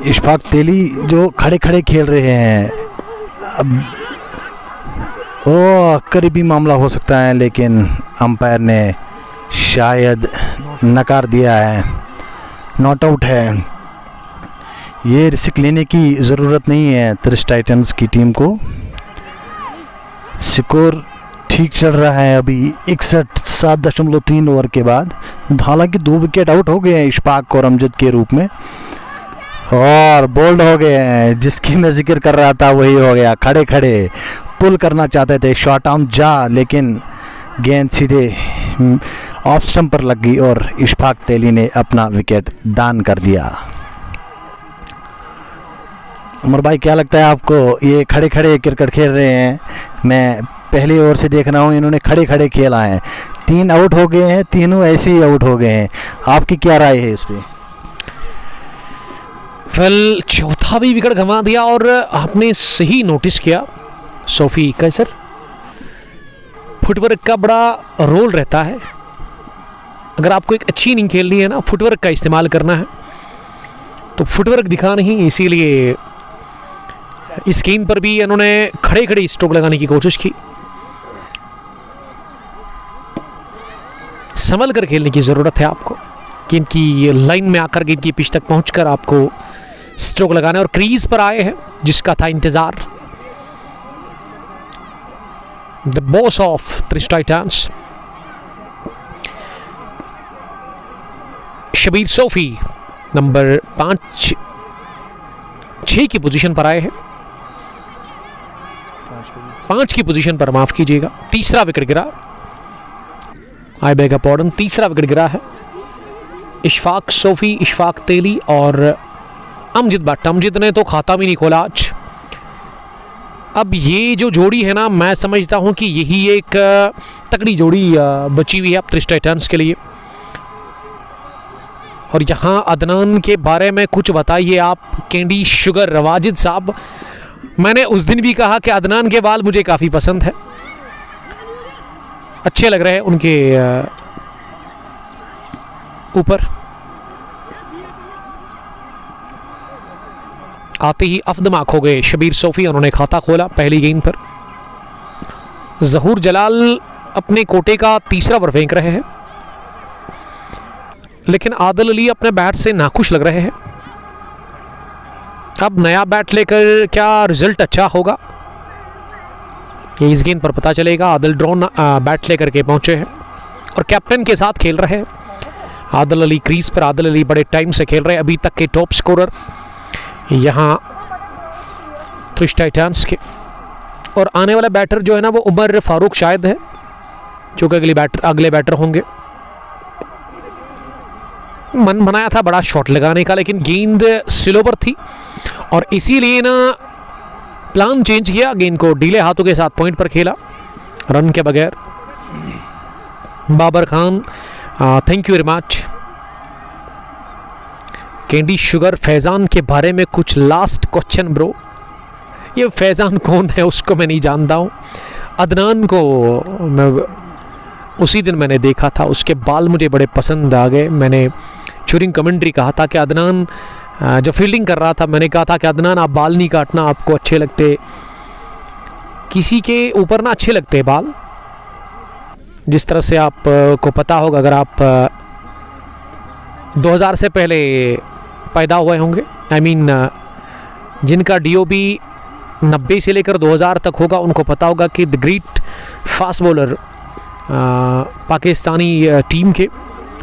Speaker 2: इशफाक तेली जो खड़े खड़े खेल रहे हैं, अब करीबी मामला हो सकता है, लेकिन अंपायर ने शायद नकार दिया है, नॉट आउट है। ये रिस्क लेने की ज़रूरत नहीं है तरिश टाइटंस की टीम को। स्कोर ठीक चल रहा है अभी 61.7.3 ओवर के बाद। हालांकि 2 विकेट आउट हो गए हैं इशफाक और अमजद के रूप में, और बोल्ड हो गए हैं। जिसकी मैं जिक्र कर रहा था वही हो गया, खड़े खड़े पुल करना चाहते थे, शॉर्ट आर्म जा, लेकिन गेंद सीधे ऑफ स्टंप पर लग गई और इशफाक तेली ने अपना विकेट दान कर दिया। उमर भाई क्या लगता है आपको, ये खड़े खड़े क्रिकेट खेल रहे हैं? मैं पहली ओवर से देख रहा हूँ, इन्होंने खड़े खड़े खेला है, 3 आउट हो गए हैं, तीनों ऐसे ही आउट हो गए हैं। आपकी क्या राय है इस पर?
Speaker 1: वेल, चौथा भी विकेट गंवा दिया, और आपने सही नोटिस किया सोफी का सर, फुटवर्क का बड़ा रोल रहता है। अगर आपको एक अच्छी इनिंग खेलनी है ना, फुटवर्क का इस्तेमाल करना है, तो फुटवर्क दिखा नहीं, इसीलिए इस गेंद पर भी इन्होंने खड़े खड़े स्ट्रोक लगाने की कोशिश की। संभल कर खेलने की ज़रूरत है आपको, कि इनकी लाइन में आकर के इनकी पिच तक पहुंचकर आपको स्ट्रोक लगाना, और क्रीज पर आए हैं जिसका था इंतज़ार। The boss of Trish Titans Shabir Sofi number 6 की पोजीशन पर आए हैं, 5 की पोजीशन पर, माफ कीजिएगा। तीसरा विकेट गिरा, आई बेग पार्डन, तीसरा विकेट गिरा है। इशफाक सोफी, इशफाक तेली और अमजद भट्ट। अमजद ने तो खाता भी नहीं खोला आज। अब ये जो जोड़ी है ना, मैं समझता हूं कि यही एक तगड़ी जोड़ी बची हुई है अब तरिश टाइटंस के लिए। और यहाँ अदनान के बारे में कुछ बताइए आप, कैंडी शुगर वाजिद साहब। मैंने उस दिन भी कहा कि अदनान के बाल मुझे काफ़ी पसंद है, अच्छे लग रहे हैं उनके ऊपर। आते ही अफदमाक हो गए शबीर सोफी, उन्होंने खाता खोला पहली गेंद पर। ज़हूर जलाल अपने कोटे का तीसरा ओवर फेंक रहे हैं, लेकिन आदिल अली अपने बैट से नाखुश लग रहे हैं। अब नया बैट लेकर क्या रिजल्ट अच्छा होगा? ये इस गेंद पर पता चलेगा। आदिल ड्रोन बैट लेकर के पहुंचे हैं और कैप्टन के साथ खेल रहे हैं। आदिल अली क्रीज पर, आदिल अली बड़े टाइम से खेल रहे हैं, अभी तक के टॉप स्कोरर यहाँ त्रिश टाइटंस के। और आने वाला बैटर जो है ना वो उमर फारूक शायद है, जो कि अगले बैटर होंगे। मन बनाया था बड़ा शॉट लगाने का, लेकिन गेंद स्लो पर थी और इसीलिए ना प्लान चेंज किया, गेंद को ढीले हाथों के साथ पॉइंट पर खेला रन के बगैर। Babar Khan, thank you very much. Candy sugar, Faizan के बारे में कुछ लास्ट क्वेश्चन ब्रो। ये फैजान कौन है उसको मैं नहीं जानता हूँ। अदनान को मैं उसी दिन मैंने देखा था, उसके बाल मुझे बड़े पसंद आ गए। मैंने चूरिंग कमेंट्री कहा था कि अदनान जब फील्डिंग कर रहा था मैंने कहा था कि अदनान आप बाल नहीं काटना, आपको अच्छे लगते, किसी के ऊपर ना अच्छे लगते बाल। जिस तरह से आप को पता होगा, अगर आप 2000 से पहले पैदा हुए होंगे, आई मीन जिनका DOB 90 से लेकर 2000 तक होगा, उनको पता होगा कि the great fast bowler Pakistani team के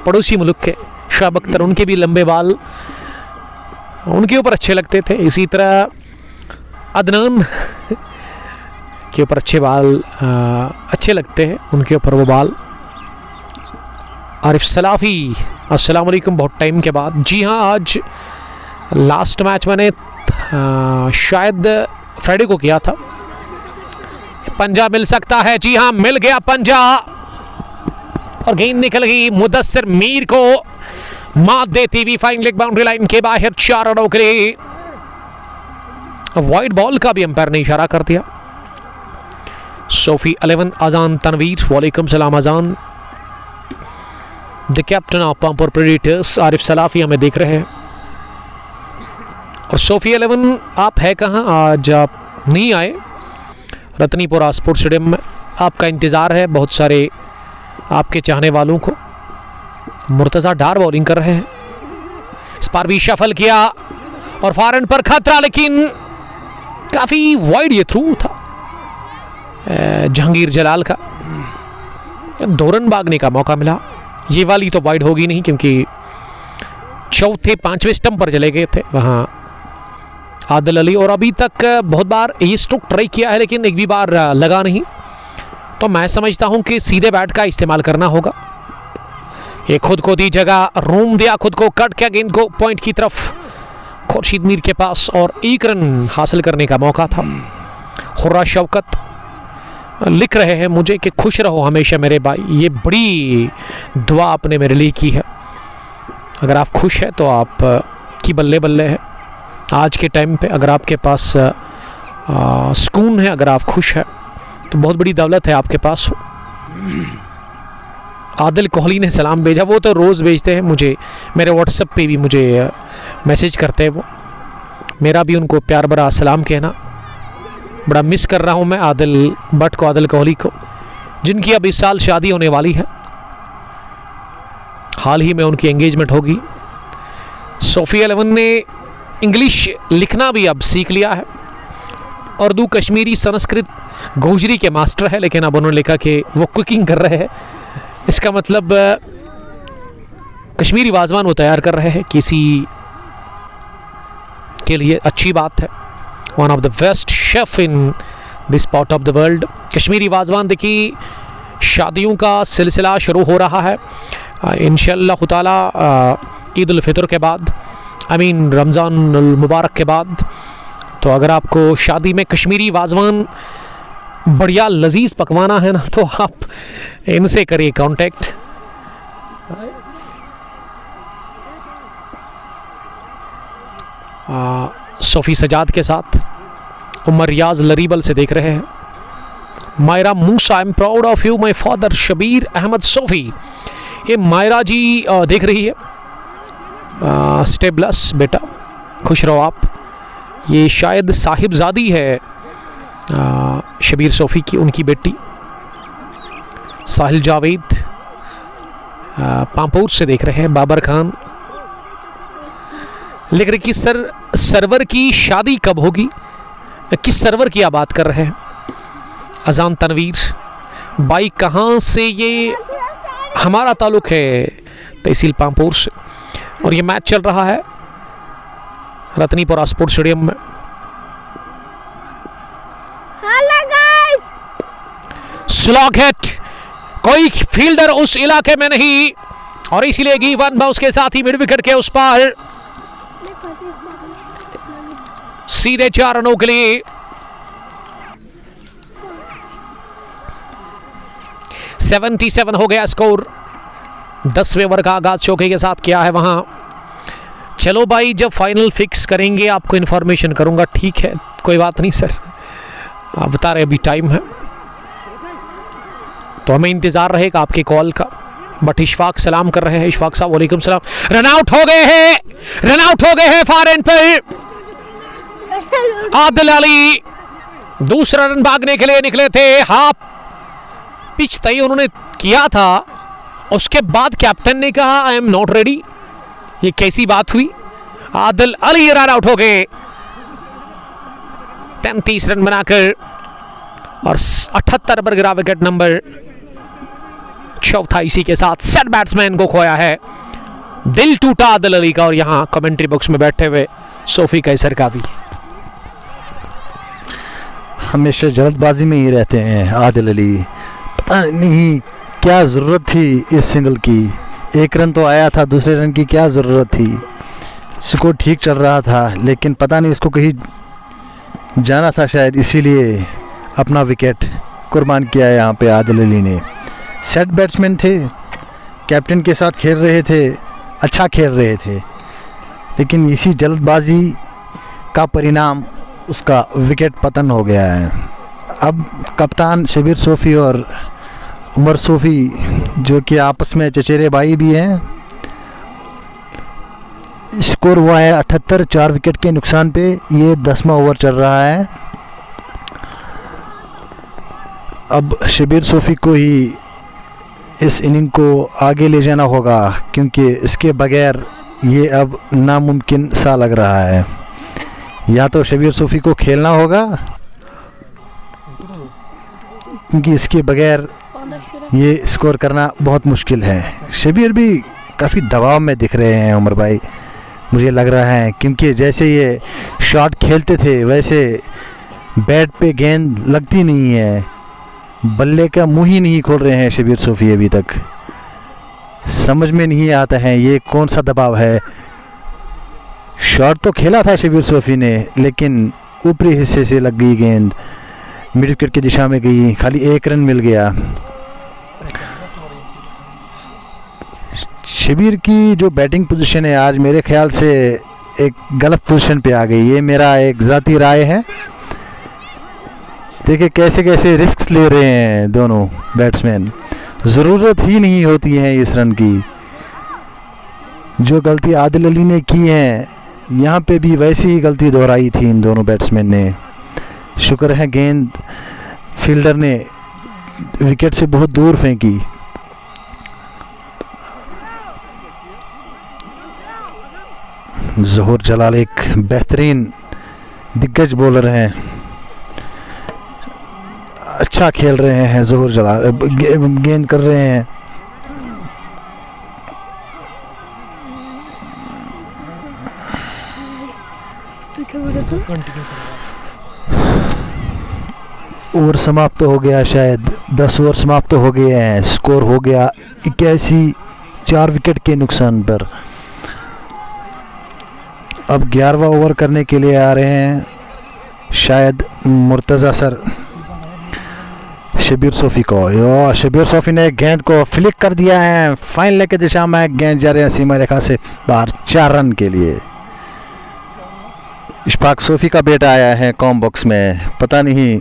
Speaker 1: पड़ोसी मुल्क के शुएब अख्तर, उनके भी लंबे बाल उनके ऊपर अच्छे लगते थे। इसी तरह अदनान के ऊपर अच्छे बाल अच्छे लगते हैं, उनके ऊपर वो बाल। आरिफ सलाफ़ी, अस्सलाम वालेकुम, बहुत टाइम के बाद। जी हाँ, आज लास्ट मैच मैंने शायद फ्राइडे को किया था। पंजा मिल सकता है, जी हाँ मिल गया पंजा और गेंद निकल गई मुदस्सिर मीर को मात देती हुई फाइन लेग बाउंड्री लाइन के बाहर 4 रनों के लिए। वाइड बॉल का भी अंपायर ने इशारा कर दिया। सोफी 11, अजान तनवीर, वालेकुम सलाम अजान। The captain of Pampore Predators Arif Salafi हमें देख रहे हैं। और सोफी 11 आप है कहाँ? आज आप नहीं आए। रतनीपुरा स्पोर्ट्स स्टेडियम में आपका इंतज़ार है, बहुत सारे आपके चाहने वालों को। मुर्तज़ा डार बॉलिंग कर रहे हैं, इस बार भी शफल किया और फार एंड पर खतरा, लेकिन काफ़ी वाइड ये थ्रू था जहांगीर जलाल का। 2 रन भागने का मौका मिला। ये वाली तो वाइड होगी नहीं, क्योंकि चौथे 5वें स्टंप पर चले गए थे वहाँ आदिल अली। और अभी तक बहुत बार ये स्ट्रोक ट्राई किया है, लेकिन एक भी बार लगा नहीं। तो मैं समझता हूँ कि सीधे बैट का इस्तेमाल करना होगा। ये खुद को दी जगह, रूम दिया खुद को, कट किया गेंद को पॉइंट की तरफ खुर्शीद मीर के पास और 1 रन हासिल करने का मौका था। हुर्रा शौकत लिख रहे हैं मुझे कि खुश रहो हमेशा मेरे भाई, ये बड़ी दुआ आपने मेरे लिए की है। अगर आप खुश हैं तो आप की बल्ले बल्ले है आज के टाइम पे। अगर आपके पास सुकून है, अगर आप खुश हैं तो बहुत बड़ी दौलत है आपके पास। आदिल कोहली ने सलाम भेजा, वो तो रोज़ भेजते हैं मुझे, मेरे व्हाट्सएप पे भी मुझे मैसेज करते हैं वो। मेरा भी उनको प्यार भरा सलाम कहना। बड़ा मिस कर रहा हूँ मैं आदिल भट्ट को, आदिल कोहली को, जिनकी अब इस साल शादी होने वाली है। हाल ही में उनकी एंगेजमेंट होगी। सोफी 11 ने इंग्लिश लिखना भी अब सीख लिया है। उर्दू, कश्मीरी, संस्कृत, गोजरी के मास्टर है, लेकिन अब उन्होंने लिखा कि वो कुकिंग कर रहे हैं। इसका मतलब कश्मीरी वाजवान वो तैयार कर रहे हैं किसी के लिए, अच्छी बात है। One of the best chef in this part of the world. Kashmiri wazwan देखिए, शादियों का सिलसिला शुरू हो रहा है इंशाअल्लाह ताला ईद उल फितर के बाद, आई मीन रमज़ान मुबारक के बाद। तो अगर आपको शादी में कश्मीरी वाजवान बढ़िया लजीज पकवाना है ना, तो आप इनसे करिए कांटेक्ट। सोफ़ी सजाद के साथ उमर रियाज लरीबल से देख रहे हैं। Myra Musa, I am proud of you my father Shabir Ahmad Sofi. ये मायरा जी देख रही है। स्टे ब्लेस बेटा, खुश रहो आप। ये शायद साहिबजादी है शबीर सोफ़ी की, उनकी बेटी। साहिल जावेद पांपोर से देख रहे हैं। बाबर खान लिख रहे कि सरवर की शादी कब होगी? किस सरवर की आप बात कर रहे हैं? अजान तनवीर भाई, कहाँ से? ये हमारा ताल्लुक है तहसील पामपुर से, और ये मैच चल रहा है रतनीपुरा स्पोर्ट्स स्टेडियम में। स्लॉग हिट, कोई फील्डर उस इलाके में नहीं, और इसीलिए गिवन बाउंस के साथ ही मिड विकेट के उस पार सीधे 4 रनों के लिए 77 हो गया स्कोर। 10वें ओवर का आगाज चौके के साथ किया है वहां। चलो भाई, जब फाइनल फिक्स करेंगे आपको इन्फॉर्मेशन करूंगा। ठीक है, कोई बात नहीं सर, आप बता रहे अभी टाइम है, तो हमें इंतजार रहेगा आपके कॉल का। बट इशफाक सलाम कर रहे हैं। इशफाक साहब वालेकुम सलाम। रन आउट हो गए हैं, रन आउट हो गए हैं फार एंड पर। आदिल अली दूसरा रन भागने के लिए निकले थे, हाफ पिच तय उन्होंने किया था, उसके बाद कैप्टन ने कहा आई एम नॉट रेडी। ये कैसी बात हुई? आदिल अली रन आउट हो गए 33 रन बनाकर, और 78 पर गिरा विकेट नंबर 4 इसी के साथ सेट बैट्समैन को खोया है। दिल टूटा आदिल अली का, और यहां कमेंट्री बॉक्स में बैठे हुए सोफी कैसर का भी।
Speaker 2: हमेशा जल्दबाजी में ही रहते हैं आदिल अली, पता नहीं क्या ज़रूरत थी इस सिंगल की। 1 रन तो आया था, दूसरे रन की क्या ज़रूरत थी? स्कोर ठीक चल रहा था, लेकिन पता नहीं इसको कहीं जाना था शायद, इसीलिए अपना विकेट कुर्बान किया है यहाँ पे आदिल अली ने। सेट बैट्समैन थे, कैप्टन के साथ खेल रहे थे, अच्छा खेल रहे थे, लेकिन इसी जल्दबाजी का परिणाम उसका विकेट पतन हो गया है। अब कप्तान शबीर सोफ़ी और उमर सोफ़ी, जो कि आपस में चचेरे भाई भी हैं, स्कोर हुआ है 78, 4 विकेट के नुकसान पे। ये 10वां ओवर चल रहा है। अब शबीर सोफ़ी को ही इस इनिंग को आगे ले जाना होगा, क्योंकि इसके बगैर ये अब नामुमकिन सा लग रहा है। या तो शबीर सोफ़ी को खेलना होगा, क्योंकि इसके बगैर ये स्कोर करना बहुत मुश्किल है। शबीर भी काफ़ी दबाव में दिख रहे हैं उमर भाई, मुझे लग रहा है, क्योंकि जैसे ये शॉट खेलते थे वैसे बैट पे गेंद लगती नहीं है, बल्ले का मुंह ही नहीं खोल रहे हैं शबीर सोफ़ी। अभी तक समझ में नहीं आता है ये कौन सा दबाव है। शॉट तो खेला था शबीर सोफ़ी ने, लेकिन ऊपरी हिस्से से लग गई गेंद, मिड विकेट की दिशा में गई, खाली 1 रन मिल गया। शबीर की जो बैटिंग पोजीशन है आज मेरे ख्याल से एक गलत पोजीशन पे आ गई, ये मेरा एक ज़ाती राय है। देखिए कैसे कैसे रिस्क ले रहे हैं दोनों बैट्समैन, ज़रूरत ही नहीं होती है इस रन की। जो गलती आदिल अली ने की है, यहाँ पे भी वैसी ही गलती दोहराई थी इन दोनों बैट्समैन ने। शुक्र है गेंद फील्डर ने विकेट से बहुत दूर फेंकी। ज़ोहर जलाल एक बेहतरीन दिग्गज बॉलर हैं, अच्छा खेल रहे हैं ज़ोहर जलाल, गेंद कर रहे हैं। ओवर समाप्त हो गया, शायद 10 ओवर समाप्त हो गए हैं। स्कोर हो गया 81, 4 विकेट के नुकसान पर। अब 11वां ओवर करने के लिए आ रहे हैं शायद मुर्तज़ा सर शबीर सोफ़ी को। यो शबीर सोफ़ी ने गेंद को फ्लिक कर दिया है, फाइन लेग की दिशा में गेंद जा रहे हैं सीमा रेखा से बाहर 4 रन के लिए। इशफाक सोफ़ी का बेटा आया है कॉम बॉक्स में, पता नहीं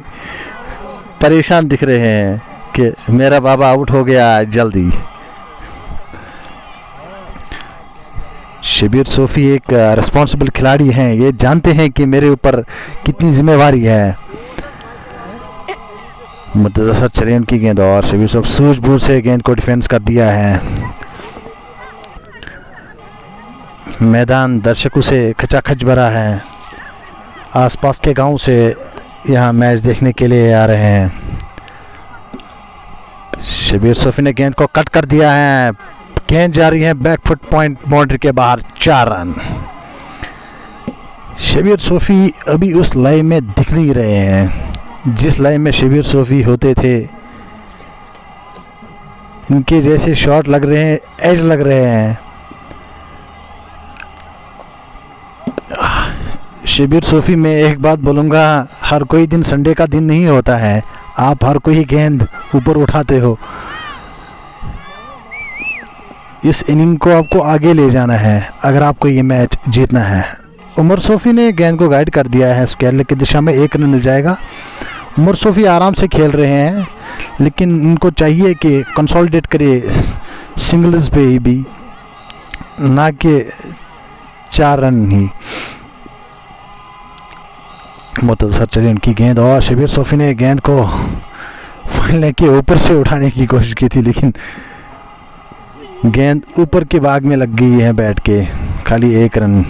Speaker 2: परेशान दिख रहे हैं कि मेरा बाबा आउट हो गया जल्दी। शबीर सोफ़ी एक रिस्पॉन्सिबल खिलाड़ी हैं, ये जानते हैं कि मेरे ऊपर कितनी जिम्मेवारी है। मुर्तज़ा सर चले उनकी गेंद, और शबीर सोफ़ी सूझबूझ से गेंद को डिफेंस कर दिया है। मैदान दर्शकों से खचाखच भरा है, आसपास के गांव से यहाँ मैच देखने के लिए आ रहे हैं। शबीर सोफी ने गेंद को कट कर दिया है, गेंद जा रही है बैकफुट पॉइंट बाउंड्री के बाहर, 4 रन। शबीर सोफी अभी उस लय में दिख नहीं रहे हैं जिस लय में शबीर सोफी होते थे। इनके जैसे शॉट लग रहे हैं, एज लग रहे हैं। शबीर सोफी में एक बात बोलूँगा, हर कोई दिन संडे का दिन नहीं होता है। आप हर कोई गेंद ऊपर उठाते हो। इस इनिंग को आपको आगे ले जाना है अगर आपको ये मैच जीतना है। उमर सोफी ने गेंद को गाइड कर दिया है स्क्वायर लेग की दिशा में, 1 रन मिल जाएगा। उमर सोफी आराम से खेल रहे हैं, लेकिन इनको चाहिए कि कंसोलिडेट करे सिंगल्स पे ही भी, ना कि 4 रन ही। मुतसर चले उनकी गेंद, और शबीर सोफी ने गेंद को फलने के ऊपर से उठाने की कोशिश की थी, लेकिन गेंद ऊपर के भाग में लग गई है बैट के। खाली 1 रन।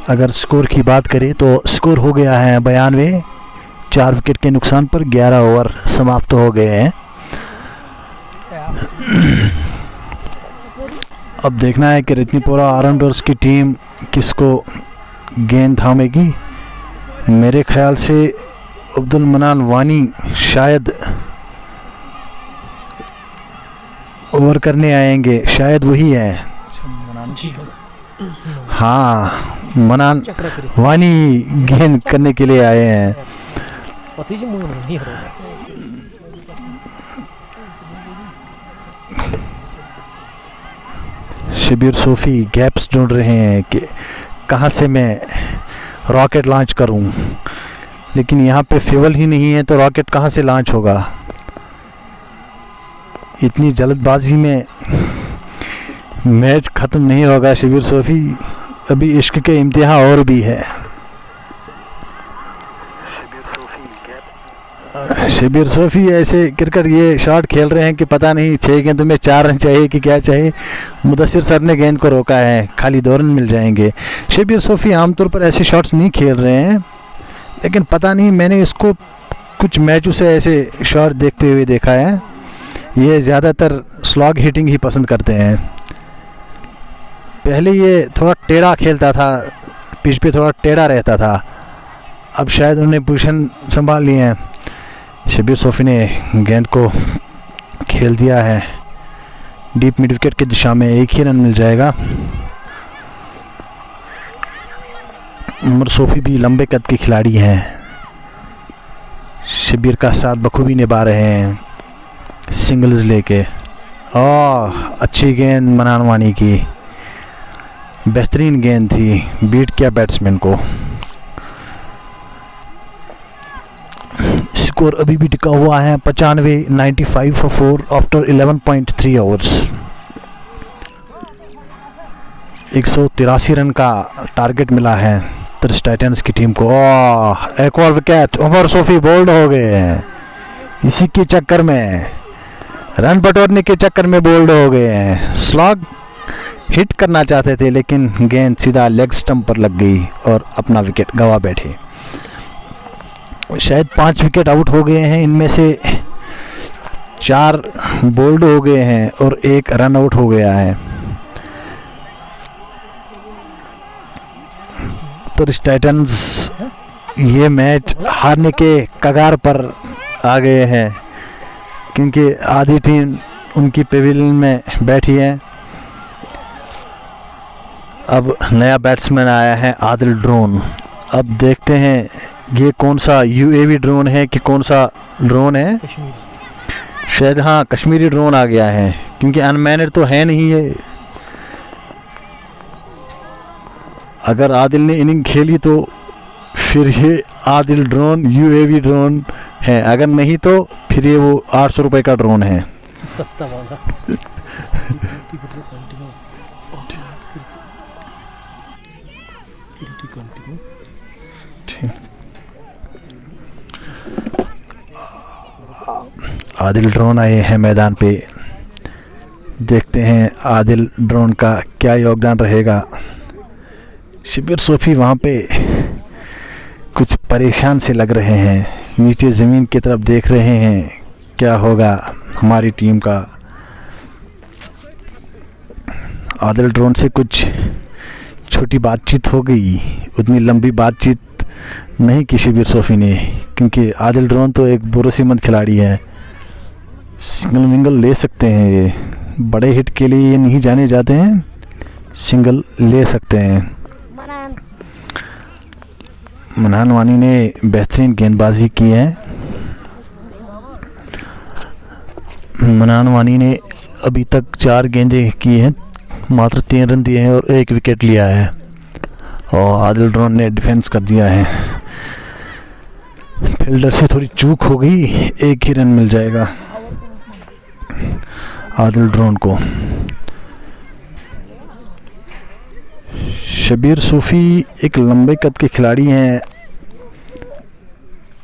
Speaker 2: अगर स्कोर की बात करें तो स्कोर हो गया है 92, 4 विकेट के नुकसान पर 11 ओवर समाप्त हो गए हैं। अब देखना है कि रत्नीपुरा आर्मबर्स की टीम किसको गेंद थामेगी। मेरे ख्याल से अब्दुल मनान वानी शायद ओवर करने आएंगे, शायद वही है। हाँ, मनान वानी गेंद करने के लिए आए हैं। शबीर सोफी गैप्स ढूंढ रहे हैं कि कहाँ से मैं रॉकेट लॉन्च करूं, लेकिन यहाँ पे फ्यूल ही नहीं है तो रॉकेट कहाँ से लॉन्च होगा। इतनी जल्दबाजी में मैच ख़त्म नहीं होगा शबीर सोफी, अभी इश्क के इम्तिहान और भी है। शबीर सोफी ऐसे क्रिकेट ये शॉट खेल रहे हैं कि पता नहीं 6 गेंदों में 4 रन चाहिए कि क्या चाहिए। मुदस्सिर सर ने गेंद को रोका है, खाली 2 रन मिल जाएंगे। शबीर सोफी आमतौर पर ऐसे शॉट्स नहीं खेल रहे हैं, लेकिन पता नहीं मैंने इसको कुछ मैचों से ऐसे शॉट देखते हुए देखा है। ये ज़्यादातर स्लॉग हिटिंग ही पसंद करते हैं। पहले ये थोड़ा टेढ़ा खेलता था, पिच पे थोड़ा टेढ़ा रहता था, अब शायद उन्होंने पोजीशन संभाल ली है। शबीर सोफी ने गेंद को खेल दिया है डीप मिड विकेट की दिशा में, 1 ही रन मिल जाएगा। उमर सोफी भी लंबे कद के खिलाड़ी हैं, शबीर का साथ बखूबी निभा रहे हैं सिंगल्स लेके। अच्छी गेंद मनान वानी की, बेहतरीन गेंद थी, बीट किया बैट्समैन को। स्कोर अभी भी टिका हुआ है 95, 95 for 4 आफ्टर 11.3 ओवर्स। 183 रन का टारगेट मिला है तर्स टाइटंस की टीम को। एक और विकेट, उमर सोफी बोल्ड हो गए हैं। इसी के चक्कर में, रन बटोरने के चक्कर में बोल्ड हो गए हैं। स्लॉग हिट करना चाहते थे, लेकिन गेंद सीधा लेग स्टंप पर लग गई और अपना विकेट गंवा बैठे। शायद 5 विकेट आउट हो गए हैं, इनमें से 4 बोल्ड हो गए हैं और 1 रन आउट हो गया है। तो टाइटंस ये मैच हारने के कगार पर आ गए हैं, क्योंकि आधी टीम उनकी पेविलियन में बैठी है। अब नया बैट्समैन आया है आदिल ड्रोन। अब देखते हैं ये कौन सा यूएवी ड्रोन है कि कौन सा ड्रोन है। शायद हाँ, कश्मीरी ड्रोन आ गया है, क्योंकि अनमैनड तो है नहीं ये। अगर आदिल ने इनिंग खेली तो फिर ये आदिल ड्रोन यूएवी ड्रोन है, अगर नहीं तो फिर ये वो 800 रुपये का ड्रोन है।
Speaker 1: सस्ता वाला।
Speaker 2: आदिल ड्रोन आए हैं मैदान पे, देखते हैं आदिल ड्रोन का क्या योगदान रहेगा। शबीर सोफी वहाँ पे कुछ परेशान से लग रहे हैं, नीचे ज़मीन की तरफ देख रहे हैं क्या होगा हमारी टीम का। आदिल ड्रोन से कुछ छोटी बातचीत हो गई, उतनी लंबी बातचीत नहीं की शबीर सोफी ने, क्योंकि आदिल ड्रोन तो एक भरोसेमंद खिलाड़ी है, सिंगल विंगल ले सकते हैं ये, बड़े हिट के लिए ये नहीं जाने जाते हैं, सिंगल ले सकते हैं। मनान वानी ने बेहतरीन गेंदबाजी की है। मनान वानी ने अभी तक 4 गेंदें की हैं, मात्र 3 रन दिए हैं और 1 विकेट लिया है, और आदिल ड्रोन ने डिफेंस कर दिया है। फील्डर से थोड़ी चूक हो गई, 1 ही रन मिल जाएगा आदिल ड्रोन को। शबीर सूफी एक लंबे कद के खिलाड़ी हैं,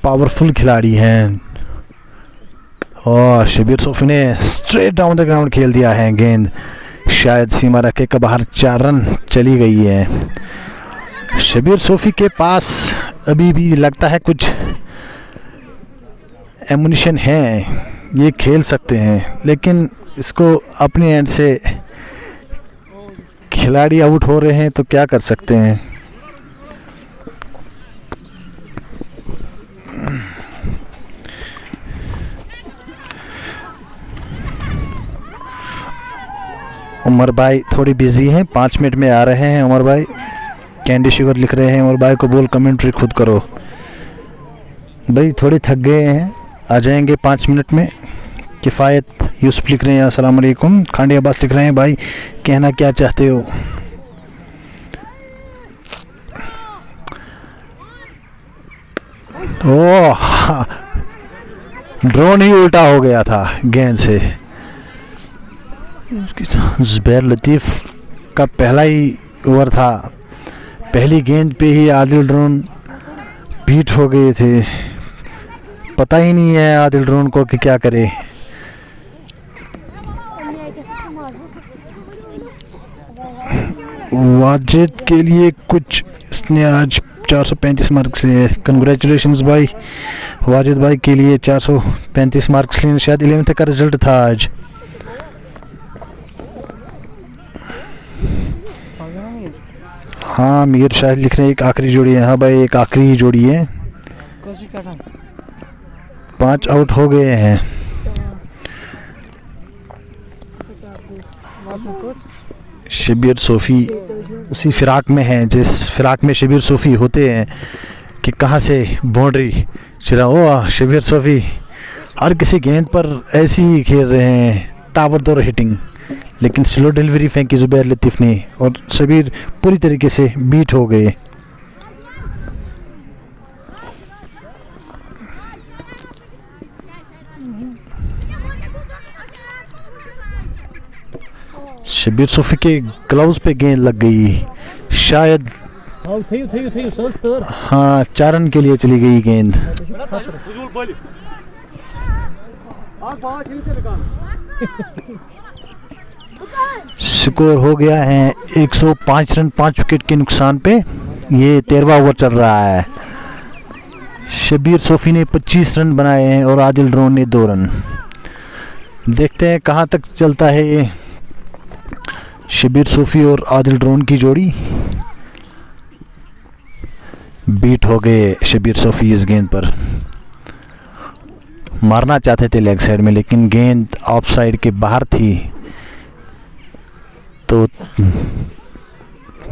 Speaker 2: पावरफुल खिलाड़ी हैं, और शबीर सूफी ने स्ट्रेट डाउन द ग्राउंड खेल दिया है गेंद, शायद सीमा रखे के बाहर 4 रन चली गई है। शबीर सूफी के पास अभी भी लगता है कुछ एमुनिशन है, ये खेल सकते हैं, लेकिन इसको अपने एंड से खिलाड़ी आउट हो रहे हैं तो क्या कर सकते हैं। उमर भाई थोड़ी बिजी हैं, 5 मिनट में आ रहे हैं। उमर भाई कैंडी शुगर लिख रहे हैं, उमर भाई को बोल कमेंट्री खुद करो भाई, थोड़े थक गए हैं, आ जाएंगे 5 मिनट में। किफ़ायत यूसुफ लिख रहे हैं अस्सलाम वालेकुम। खांडी अब्बास लिख रहे हैं भाई कहना क्या चाहते हो। ओह, ड्रोन ही उल्टा हो गया था गेंद से। ज़ुबैर लतीफ़ का पहला ही ओवर था, पहली गेंद पे ही आदिल ड्रोन बीट हो गए थे, पता ही नहीं है आदिल ड्रोन को कि क्या करे। वाजिद के लिए कुछ इसने आज 435 मार्क्स लिए, कंग्रेचुलेशंस भाई वाजिद भाई के लिए 435 मार्क्स लिए, शायद 11th का रिजल्ट था आज। हाँ मीर शायद लिख रहे हैं एक आखिरी जोड़ी है। हाँ भाई एक आखिरी जोड़ी है, 5 आउट हो गए हैं। शबीर सूफी उसी फिराक में हैं जिस फिराक में शबीर सूफी होते हैं कि कहाँ से बाउंड्री चला। ओ शबीर सूफी हर किसी गेंद पर ऐसे ही खेल रहे हैं, ताबड़तोड़ हिटिंग, लेकिन स्लो डिलीवरी फेंकी ज़ुबैर लतीफ़ ने और शबीर पूरी तरीके से बीट हो गए। शबीर सूफी के ग्लव्स पे गेंद लग गई, शायद हाँ 4 रन के लिए चली गई गेंद। स्कोर हो गया है 105 रन 5 विकेट के नुकसान पे। ये 13वां ओवर चल रहा है। शबीर सूफी ने 25 रन बनाए हैं और आदिल ड्रोन ने 2 रन। देखते हैं कहाँ तक चलता है ये शबीर सूफी और आदिल ड्रोन की जोड़ी। बीट हो गए शबीर सूफी इस गेंद पर, मारना चाहते थे लेग साइड में, लेकिन गेंद ऑफ साइड के बाहर थी तो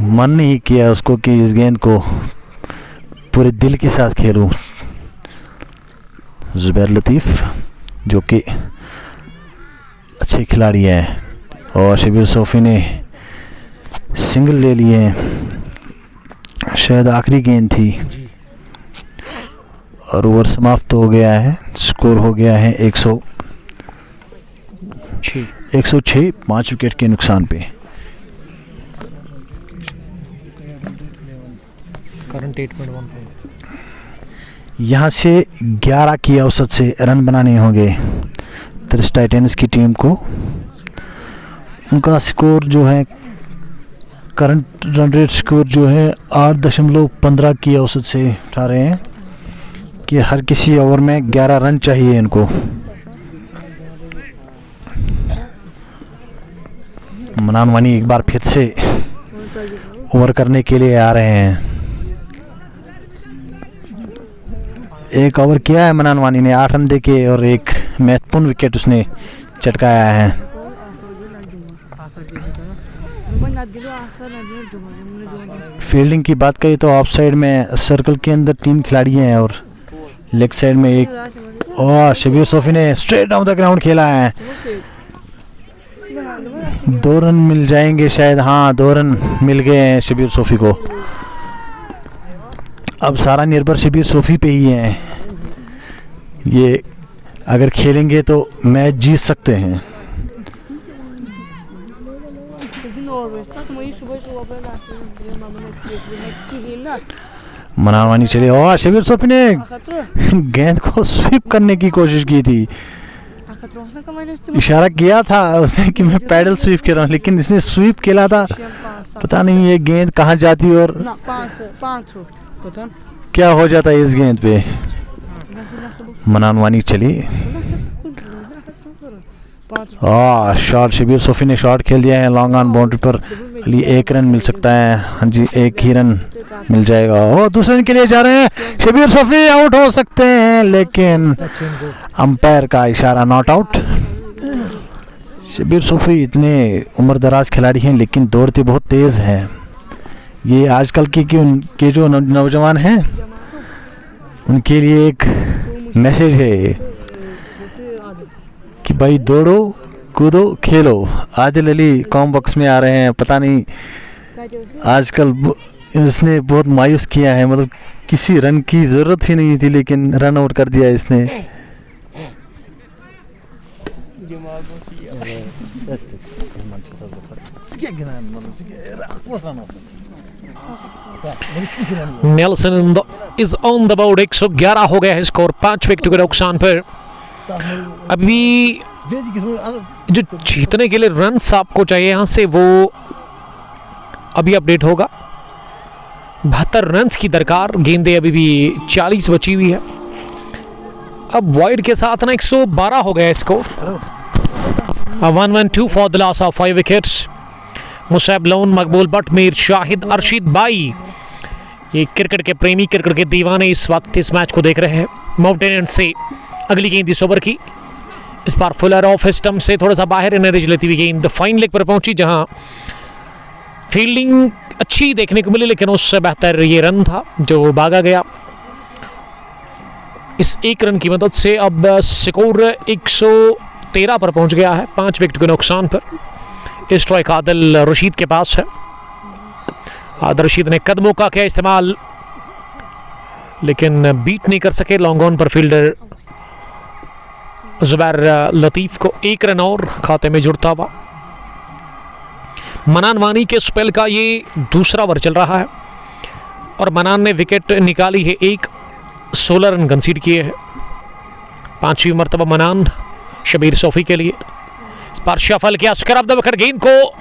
Speaker 2: मन नहीं किया उसको कि इस गेंद को पूरे दिल के साथ खेलूं। ज़ुबैर लतीफ़ जो कि अच्छे खिलाड़ी हैं और शबीर सूफी ने सिंगल ले लिए हैं, शायद आखिरी गेंद थी और ओवर समाप्त हो गया है। स्कोर हो गया है 106 5 विकेट के नुकसान पे।
Speaker 1: करंट 8.1
Speaker 2: यहाँ से 11 की औसत से रन बनाने होंगे त्रिश टाइटंस की टीम को। उनका स्कोर जो है करंट रन रेट स्कोर जो है 8.15 की औसत से उठा रहे हैं। कि हर किसी ओवर में 11 रन चाहिए इनको। मनान वानी एक बार फिर से ओवर करने के लिए आ रहे हैं। एक ओवर किया है मनान वानी ने 8 रन देके और एक महत्वपूर्ण विकेट उसने चटकाया है। फील्डिंग की बात करें तो ऑफ साइड में सर्कल के अंदर 3 खिलाड़ी हैं और लेग साइड में एक। और शबीर सोफी ने स्ट्रेट डाउन द ग्राउंड खेला है। 2 रन मिल जाएंगे शायद। हाँ, 2 रन मिल गए हैं शबीर सोफी को। अब सारा निर्भर शबीर सोफी पे ही है। ये अगर खेलेंगे तो मैच जीत सकते हैं। मनावानी चले और शबीर सोफी ने गेंद को स्वीप करने की कोशिश की थी। इशारा किया था उसने कि मैं पैडल स्वीप कर रहा हूँ, लेकिन इसने स्वीप खेला था। पता नहीं ये गेंद कहाँ जाती और क्या हो जाता है इस गेंद पे। मनानवानी चली। शॉट शबीर सोफी ने शॉट खेल दिया है लॉन्ग ऑन बाउंड्री पर। अली 1 रन मिल सकता है। हाँ जी, 1 ही रन मिल जाएगा। और दूसरे रन के लिए जा रहे हैं। शबीर सोफी आउट हो सकते हैं, लेकिन अंपायर का इशारा नॉट आउट। शबीर सोफी इतने उम्रदराज खिलाड़ी हैं, लेकिन दौड़ते बहुत तेज हैं। ये आजकल के जो नौजवान हैं उनके लिए एक मैसेज है कि भाई दौड़ो, कूदो, खेलो। आदिल अली कॉम बॉक्स में आ रहे हैं। पता नहीं आजकल इसने बहुत मायूस किया है। मतलब किसी रन की ज़रूरत ही नहीं थी, लेकिन रन आउट कर दिया इसने।
Speaker 1: Nelson is on the board. 111 हो गया है स्कोर 5 विकेट के नुकसान पर। अभी जो जीतने के लिए रन्स आपको चाहिए यहाँ से, वो अभी अपडेट होगा। 72 रन्स की दरकार। गेंदें अभी भी 40 बची हुई है। अब वाइड के साथ ना 112 हो गया score. 1-1-2 for the loss of 5 wickets. Musayyib loan, Maqbool Bhatt, Mir Shahid, Arshid by, ये क्रिकेट के प्रेमी, क्रिकेट के दीवाने इस वक्त इस मैच को देख रहे हैं। माउंटेन से अगली गेंद इस ओवर की। इस बार फुलर ऑफ स्टंप से थोड़ा सा बाहर एनर्जी लेती हुई गेंद फाइन लेग पर पहुंची, जहां फील्डिंग अच्छी देखने को मिली, लेकिन उससे बेहतर ये रन था जो भागा गया। इस 1 रन की मदद से अब स्कोर 113 पर पहुंच गया है 5 विकेट के नुकसान पर। स्ट्राइक आदिल रशीद के पास है। आदिल रशीद ने कदमों का किया इस्तेमाल, लेकिन बीट नहीं कर सके लॉन्ग ऑन पर फील्डर जुबैर लतीफ को। 1 रन और खाते में जुड़ता हुआ। मनान वानी के स्पेल का ये दूसरा ओवर चल रहा है और मनान ने विकेट निकाली है 1, 16 रन कंसीड किए हैं। 5वीं मरतबा मनान शबीर सोफी के लिए। इस बार शफल किया, स्क्वायर ऑफ द विकेट। गेंद को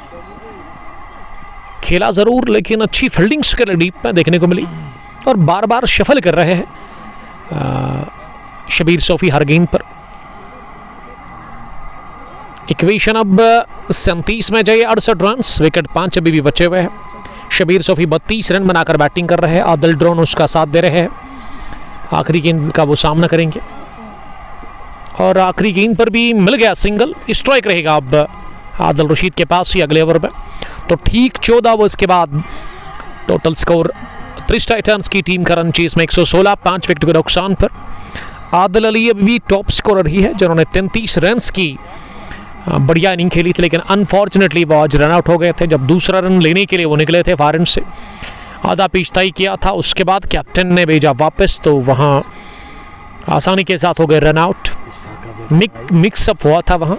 Speaker 1: खेला जरूर, लेकिन अच्छी फील्डिंग स्किल डीप में देखने को मिली और बार बार शफल कर रहे हैं शबीर सोफी हर गेंद पर। इक्वेशन अब 37 में जाइए 68 रन। विकेट 5 अभी भी बचे हुए हैं। शबीर सोफी 32 रन बनाकर बैटिंग कर रहे हैं। आदिल ड्रोन उसका साथ दे रहे हैं। आखिरी गेंद का वो सामना करेंगे और आखिरी गेंद पर भी मिल गया सिंगल। स्ट्राइक रहेगा अब आदिल रशीद के पास ही अगले ओवर में। तो ठीक 14 ओवर्स के बाद टोटल स्कोर 30 टाइटंस की टीम का रन चेस में 116 5 विकेट के नुकसान पर। आदिल अली अभी भी टॉप स्कोरर ही है, जिन्होंने 33 रन्स की बढ़िया इनिंग खेली थी, लेकिन अनफॉर्चुनेटली वो आज रन आउट हो गए थे। जब दूसरा रन लेने के लिए वो निकले थे फॉरेन से, आधा पिच तय किया था, उसके बाद कैप्टन ने भेजा वापस, तो वहाँ आसानी के साथ हो गए रन आउट। मिक्सअप हुआ था वहाँ।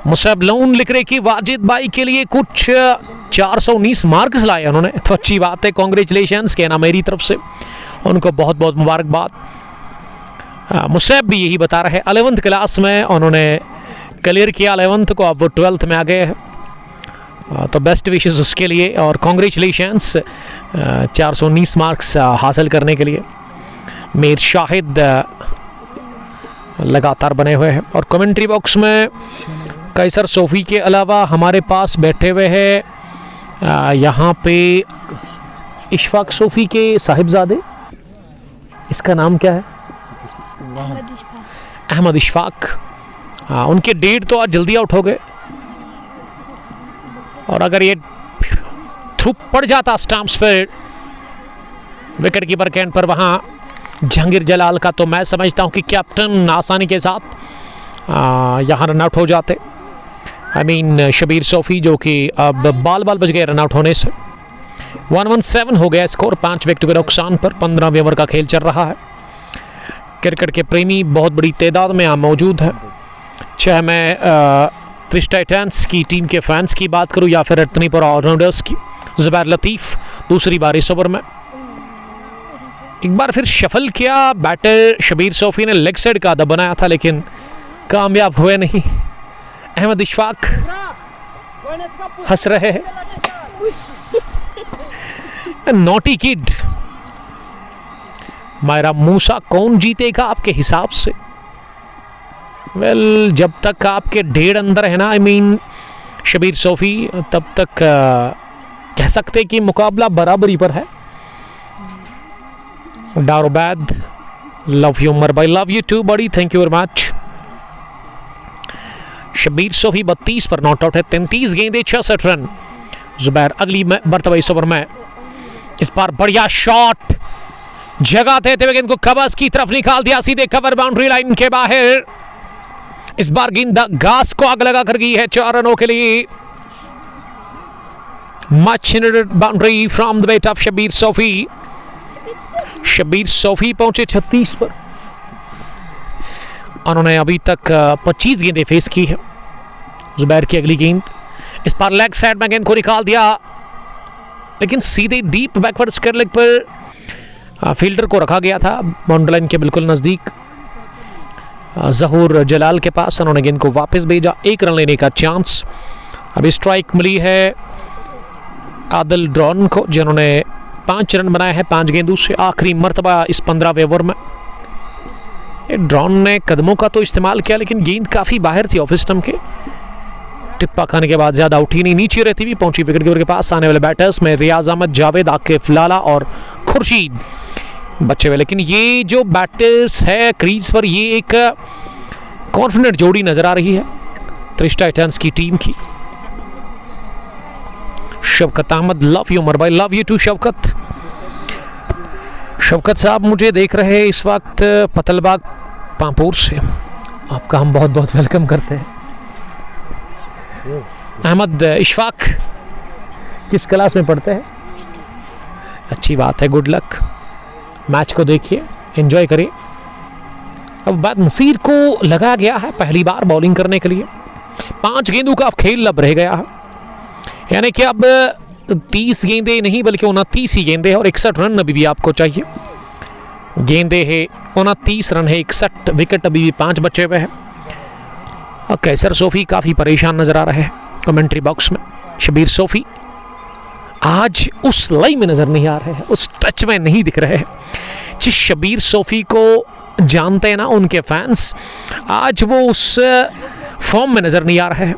Speaker 1: मुसैब लोन लिख रहे कि वाजिद भाई के लिए कुछ 419 मार्क्स लाए उन्होंने, तो अच्छी बात है। कॉन्ग्रेचुलेशंस कहना मेरी तरफ से, उनको बहुत बहुत मुबारकबाद। मुसैब भी यही बता रहे हैं। 11th क्लास में उन्होंने क्लियर किया 11th को, अब वो 12th में आ गए हैं। तो बेस्ट विशेस उसके लिए और कॉन्ग्रेचुलेशंस 419 मार्क्स हासिल करने के लिए। मीर शाहिद लगातार बने हुए हैं। और कमेंट्री बॉक्स में कैसर सोफ़ी के अलावा हमारे पास बैठे हुए हैं यहाँ पे इशफाक सोफ़ी के साहिबजादे, इसका नाम क्या है? अहमद इशफाक। उनके डेढ़ तो आज जल्दी आउट हो गए और अगर ये थ्रू पड़ जाता स्टंप्स पर विकेट कीपर के एंड पर वहाँ जहांगीर जलाल का, तो मैं समझता हूँ कि कैप्टन आसानी के साथ यहाँ रन आउट हो जाते। आई मीन शबीर सोफ़ी, जो कि अब बाल बच गए रन आउट होने से। 117 हो गया स्कोर 5 विकेट के नुकसान पर। 15वें ओवर का खेल चल रहा है। क्रिकेट के प्रेमी बहुत बड़ी तादाद में यहाँ मौजूद है, चाहे मैं त्रिश टाइटंस की टीम के फैंस की बात करूँ या फिर रत्नीपुर ऑलराउंडर्स की। ज़ुबैर लतीफ़ दूसरी बार इस ओवर में एक बार फिर शफल किया। बैटर शबीर सोफ़ी ने लेग साइड का अदब बनाया था लेकिन कामयाब हुए नहीं। अहमद इशफाक हंस रहे हैं। नॉटी किड मायरा मूसा कौन जीतेगा आपके हिसाब से? वेल, जब तक आपके डेढ़ अंदर है ना, आई मीन शबीर सोफ़ी, तब तक कह सकते कि मुकाबला बराबरी पर है। डारोबैद, लव यू उमर भाई, लव यू टू बड़ी, thank you very much. Shabir Sofi 32 पर नॉट आउट है। 33 गेंदे 66 रन। ज़ुबैर अगली मरतबा इस ओवर में। इस बार बढ़िया शॉट, जगह देते हुए गेंद को कवर्स की तरफ निकाल दिया, सीधे कवर बाउंड्री लाइन के बाहर। इस बार गेंद घास को आग लगा कर गई है 4 रनों के लिए। Much needed boundary from the bat of Shabir Sofi. Shabir Sofi पहुंचे 36 पर। उन्होंने अभी तक 25 गेंदें फेस की है। ज़ुबैर की अगली गेंद, इस बार लेग साइड में गेंद को निकाल दिया लेकिन सीधे डीप बैकवर्ड स्क्वायर लेग पर फील्डर को रखा गया था, बाउंड्री लाइन के बिल्कुल नज़दीक। ज़हूर जलाल के पास उन्होंने गेंद को वापस भेजा। 1 रन लेने का चांस। अभी स्ट्राइक मिली है आदिल ड्रॉन को, जिन्होंने 5 रन बनाए हैं 5 गेंदों से। आखिरी मरतबा इस 15वें ओवर में ड्रॉन ने कदमों का तो इस्तेमाल किया लेकिन गेंद काफ़ी बाहर थी ऑफ स्टंप के। टिप्पा खाने के बाद ज़्यादा आउट ही नहीं, नीचे रहती हुई पहुंची विकेट कीपर के पास। आने वाले बैटर्स में रियाज अहमद, जावेद, आकिफ लाला और खुर्शीद बचे हुए। लेकिन ये जो बैटर्स है क्रीज पर, ये एक कॉन्फिडेंट जोड़ी नजर आ रही है त्रिश टाइटंस की टीम की। शवकत अहमद, लव यू उमर भाई, love you too Shaukat. Shaukat साहब मुझे देख रहे हैं इस वक्त पतलबाग पांपोर से, आपका हम बहुत बहुत वेलकम करते हैं। अहमद इशफाक किस क्लास में पढ़ते हैं? अच्छी बात है, गुड लक। मैच को देखिए, एंजॉय करिए। अब बात नसीर को लगाया गया है पहली बार बॉलिंग करने के लिए। 5 गेंदों का अब खेल अब रह गया है, यानी कि अब 30 गेंदे नहीं बल्कि 29 ही गेंदे हैं और 61 रन अभी भी आपको चाहिए। गेंदे है 29 रन है, 61 विकेट अभी भी 5 बचे हुए हैं। और कैसर सोफ़ी काफ़ी परेशान नजर आ रहे हैं कमेंट्री बॉक्स में। शबीर सोफ़ी आज उस लय में नजर नहीं आ रहे हैं, उस टच में नहीं दिख रहे हैं। जिस शबीर सोफ़ी को जानते हैं ना उनके फैंस, आज वो उस फॉर्म में नजर नहीं आ रहे हैं।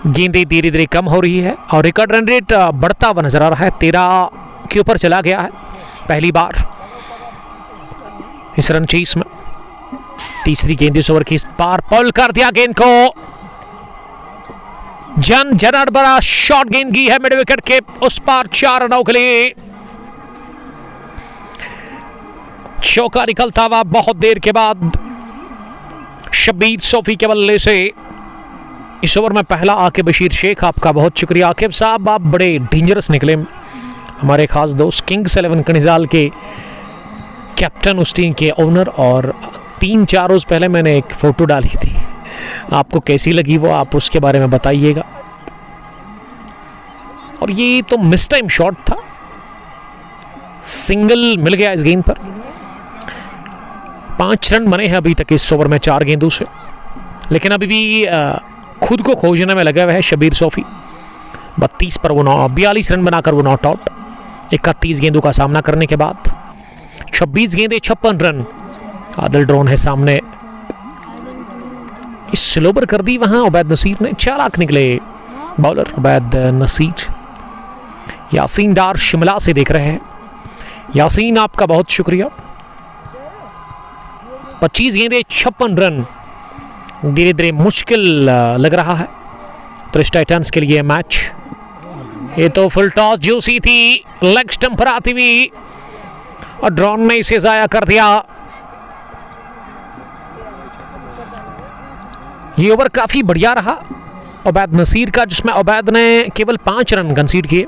Speaker 1: गेंदें धीरे धीरे कम हो रही है और रिकॉर्ड रन रेट बढ़ता हुआ नजर आ रहा है। 13 के ऊपर चला गया है पहली बार इस रन चेस में। तीसरी गेंद इस ओवर की, इस बार पॉल कर दिया गेंद को। जनरल बड़ा शॉट गेंद की है मिड विकेट के उस पार 4 रनों के लिए। चौका निकलता हुआ बहुत देर के बाद शबीर सोफ़ी के बल्ले से। इस ओवर में पहला आकिब बशीर शेख, आपका बहुत शुक्रिया आकिब साहब, आप बड़े डेंजरस निकले। हमारे खास दोस्त किंग्स 11 कनिजाल के कैप्टन, उस टीम के ओनर। और 3-4 रोज़ पहले मैंने एक फ़ोटो डाली थी, आपको कैसी लगी वो आप उसके बारे में बताइएगा। और ये तो मिस टाइम शॉट था, सिंगल मिल गया इस गेंद पर। 5 रन बने हैं अभी तक इस ओवर में 4 गेंदों से, लेकिन अभी भी खुद को खोजने में लगे हुए हैं शबीर सोफी। 32 पर वो 42 रन बनाकर वो नॉट आउट। 31 गेंदों का सामना करने के बाद 26 गेंदें 56 रन। आदिल ड्रोन है सामने, इस स्लोबर कर दी वहां उबैद नसीर ने। चालाक निकले बॉलर उबैद नसीर। यासीन डार शिमला से देख रहे हैं। यासीन आपका बहुत शुक्रिया। 25 गेंदें 56 रन। धीरे धीरे मुश्किल लग रहा है त्रिश टाइटंस के लिए मैच। ये तो फुल टॉस जूसी थी, लेग स्टंप पर आती हुई और ड्रोन ने इसे जाया कर दिया। ये ओवर काफी बढ़िया रहा उबैद नसीर का, जिसमें उबैद ने केवल 5 रन कंसीड किए।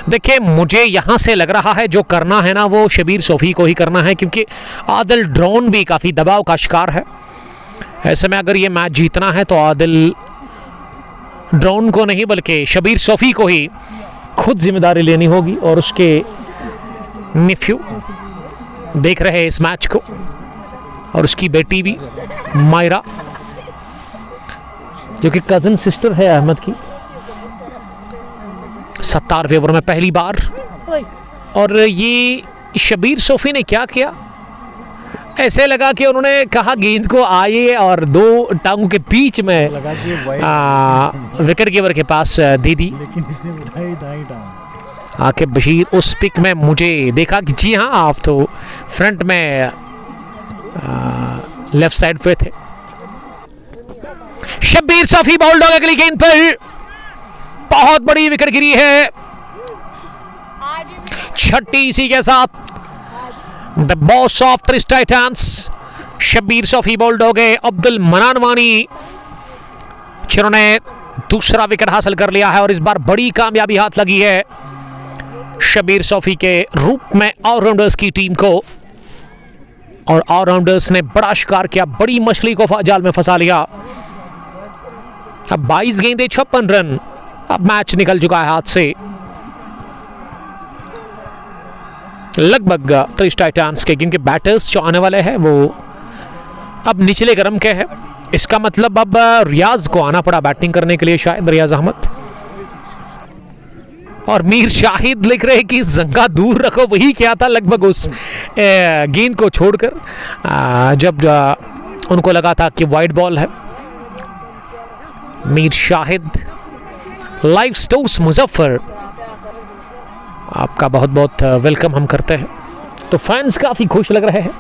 Speaker 1: देखिए मुझे यहां से लग रहा है जो करना है ना वो शबीर सोफी को ही करना है, क्योंकि आदिल ड्रोन भी काफी दबाव का शिकार है। ऐसे में अगर ये मैच जीतना है तो आदिल ड्रोन को नहीं बल्कि शबीर सोफी को ही खुद जिम्मेदारी लेनी होगी। और उसके निफ्यू देख रहे हैं इस मैच को, और उसकी बेटी भी मायरा, जो कि कजन सिस्टर है अहमद की। 17वें ओवर में पहली बार, और ये शबीर सोफी ने क्या किया, ऐसे लगा कि उन्होंने कहा गेंद को आइए और 2 टांगों के बीच में विकेट कीपर के पास दे दी।
Speaker 2: लेकिन इसने उठाई दाई टांग।
Speaker 1: आके बशीर उस पिक में मुझे देखा कि जी हाँ आप तो फ्रंट में लेफ्ट साइड पे थे। शब्बीर सोफी बॉल्ड हो गया अगली गेंद पर, बहुत बड़ी विकेट गिरी है। छठी इसी के साथ the boss of Trish Titans Shabbir Sofi bowled हो गए। अब्दुल मनान वानी जिन्होंने दूसरा विकेट हासिल कर लिया है और इस बार बड़ी कामयाबी हाथ लगी है शब्बीर सोफी के रूप में ऑलराउंडर्स की टीम को। और ऑलराउंडर्स ने बड़ा शिकार किया, बड़ी मछली को जाल में फंसा लिया। अब 22 गेंदें 56 रन। अब मैच निकल चुका है हाथ से लगभग त्रिश टाइटंस के, क्योंकि बैटर्स जो आने वाले हैं वो अब निचले क्रम के हैं। इसका मतलब अब रियाज को आना पड़ा बैटिंग करने के लिए, शायद रियाज अहमद। और मीर शाहिद लिख रहे कि जंगा दूर रखो, वही क्या था लगभग उस गेंद को छोड़कर जब उनको लगा था कि वाइड बॉल है। मीर शाहिद लाइव स्टोर्स मुजफ्फर, आपका बहुत बहुत वेलकम हम करते हैं। तो फैंस काफ़ी खुश लग रहे हैं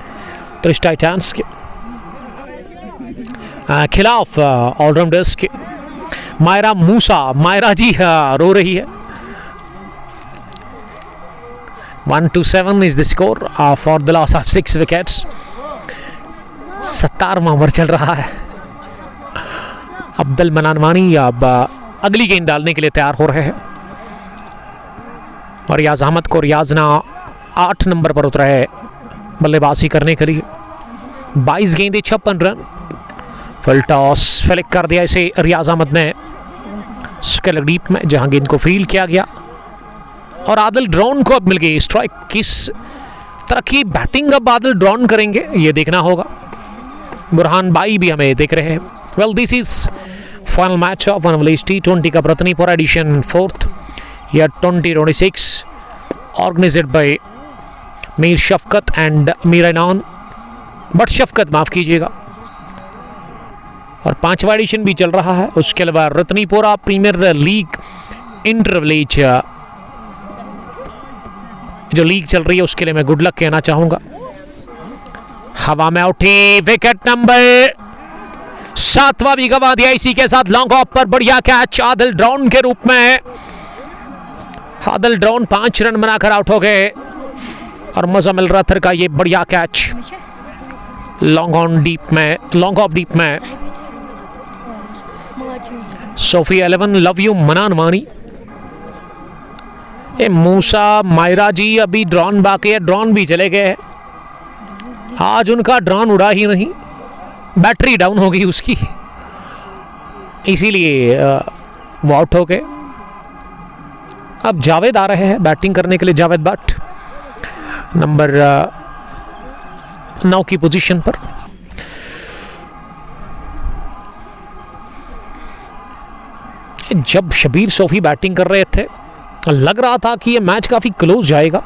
Speaker 1: त्रिश टाइटंस के खिलाफ ऑलराउंडर्स के। मायरा मूसा, मायरा जी रो रही है। 1-7 is the score for the loss of 6 wickets. 17वां ओवर चल रहा है। अब्दुल मनान वानी अब अगली गेंद डालने के लिए तैयार हो रहे हैं और रियाज अहमद को रियाजना 8 नंबर पर उतरा है बल्लेबाजी करने के लिए। 22 गेंदें 56 रन। फुल टॉस फ्लिक कर दिया इसे रियाज अहमद ने स्केलर डीप में, जहां गेंद को फील्ड किया गया और आदिल ड्रोन को अब मिल गई स्ट्राइक। किस तरह की बैटिंग अब आदिल ड्रोन करेंगे ये देखना होगा। बुरहान भाई भी हमें देख रहे हैं। Well this is final match of one T20 का Ratnipura edition 4th year 2026 organised by Mir Shafqat and Mir Inan, but Shafqat माफ कीजिएगा। और 5वां एडिशन भी चल रहा है। उसके अलावा रतनीपुरा प्रीमियर लीग इंटर विलेज जो लीग चल रही है उसके लिए मैं गुड लक कहना चाहूंगा। हवा में उठी विकेट नंबर 7वां भी गवा दिया। इसी के साथ लॉन्ग ऑफ पर बढ़िया कैच आदिल ड्रोन के रूप में। आदिल ड्रोन 5 रन बनाकर आउट हो गए और मुज़म्मिल रथर का ये बढ़िया कैच लॉन्ग ऑफ डीप में। सोफी 11 लव यू मनान वानी। ए मूसा मायरा जी अभी ड्रोन बाकी है, ड्रोन भी चले गए हैं। आज उनका ड्रोन उड़ा ही नहीं, बैटरी डाउन हो गई उसकी, इसीलिए वो आउट हो गए। अब जावेद आ रहे हैं बैटिंग करने के लिए। जावेद भट्ट नंबर 9 की पोजीशन पर। जब शबीर सोफी बैटिंग कर रहे थे लग रहा था कि ये मैच काफी क्लोज जाएगा।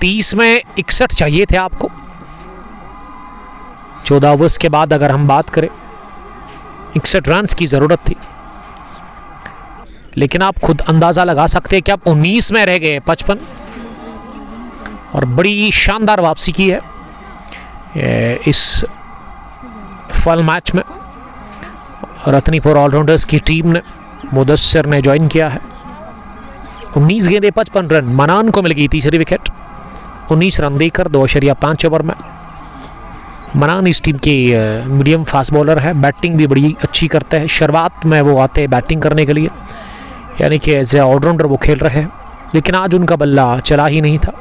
Speaker 1: 30 में 61 चाहिए थे आपको। 14 ओवर्स के बाद अगर हम बात करें 61 रन की जरूरत थी, लेकिन आप खुद अंदाजा लगा सकते हैं कि आप 19 में रह गए 55, और बड़ी शानदार वापसी की है इस फल मैच में। रतनीपुर ऑलराउंडर्स की टीम ने, मुदस्सिर ने ज्वाइन किया है। 19 गेंदे 55 रन, मनान को मिल गई तीसरी विकेट 19 रन देकर 2.5 ओवर में। मनान इस टीम के मीडियम फास्ट बॉलर है, बैटिंग भी बड़ी अच्छी करते हैं। शुरुआत में वो आते हैं बैटिंग करने के लिए, यानी कि एज ए ऑलराउंडर वो खेल रहे हैं, लेकिन आज उनका बल्ला चला ही नहीं था।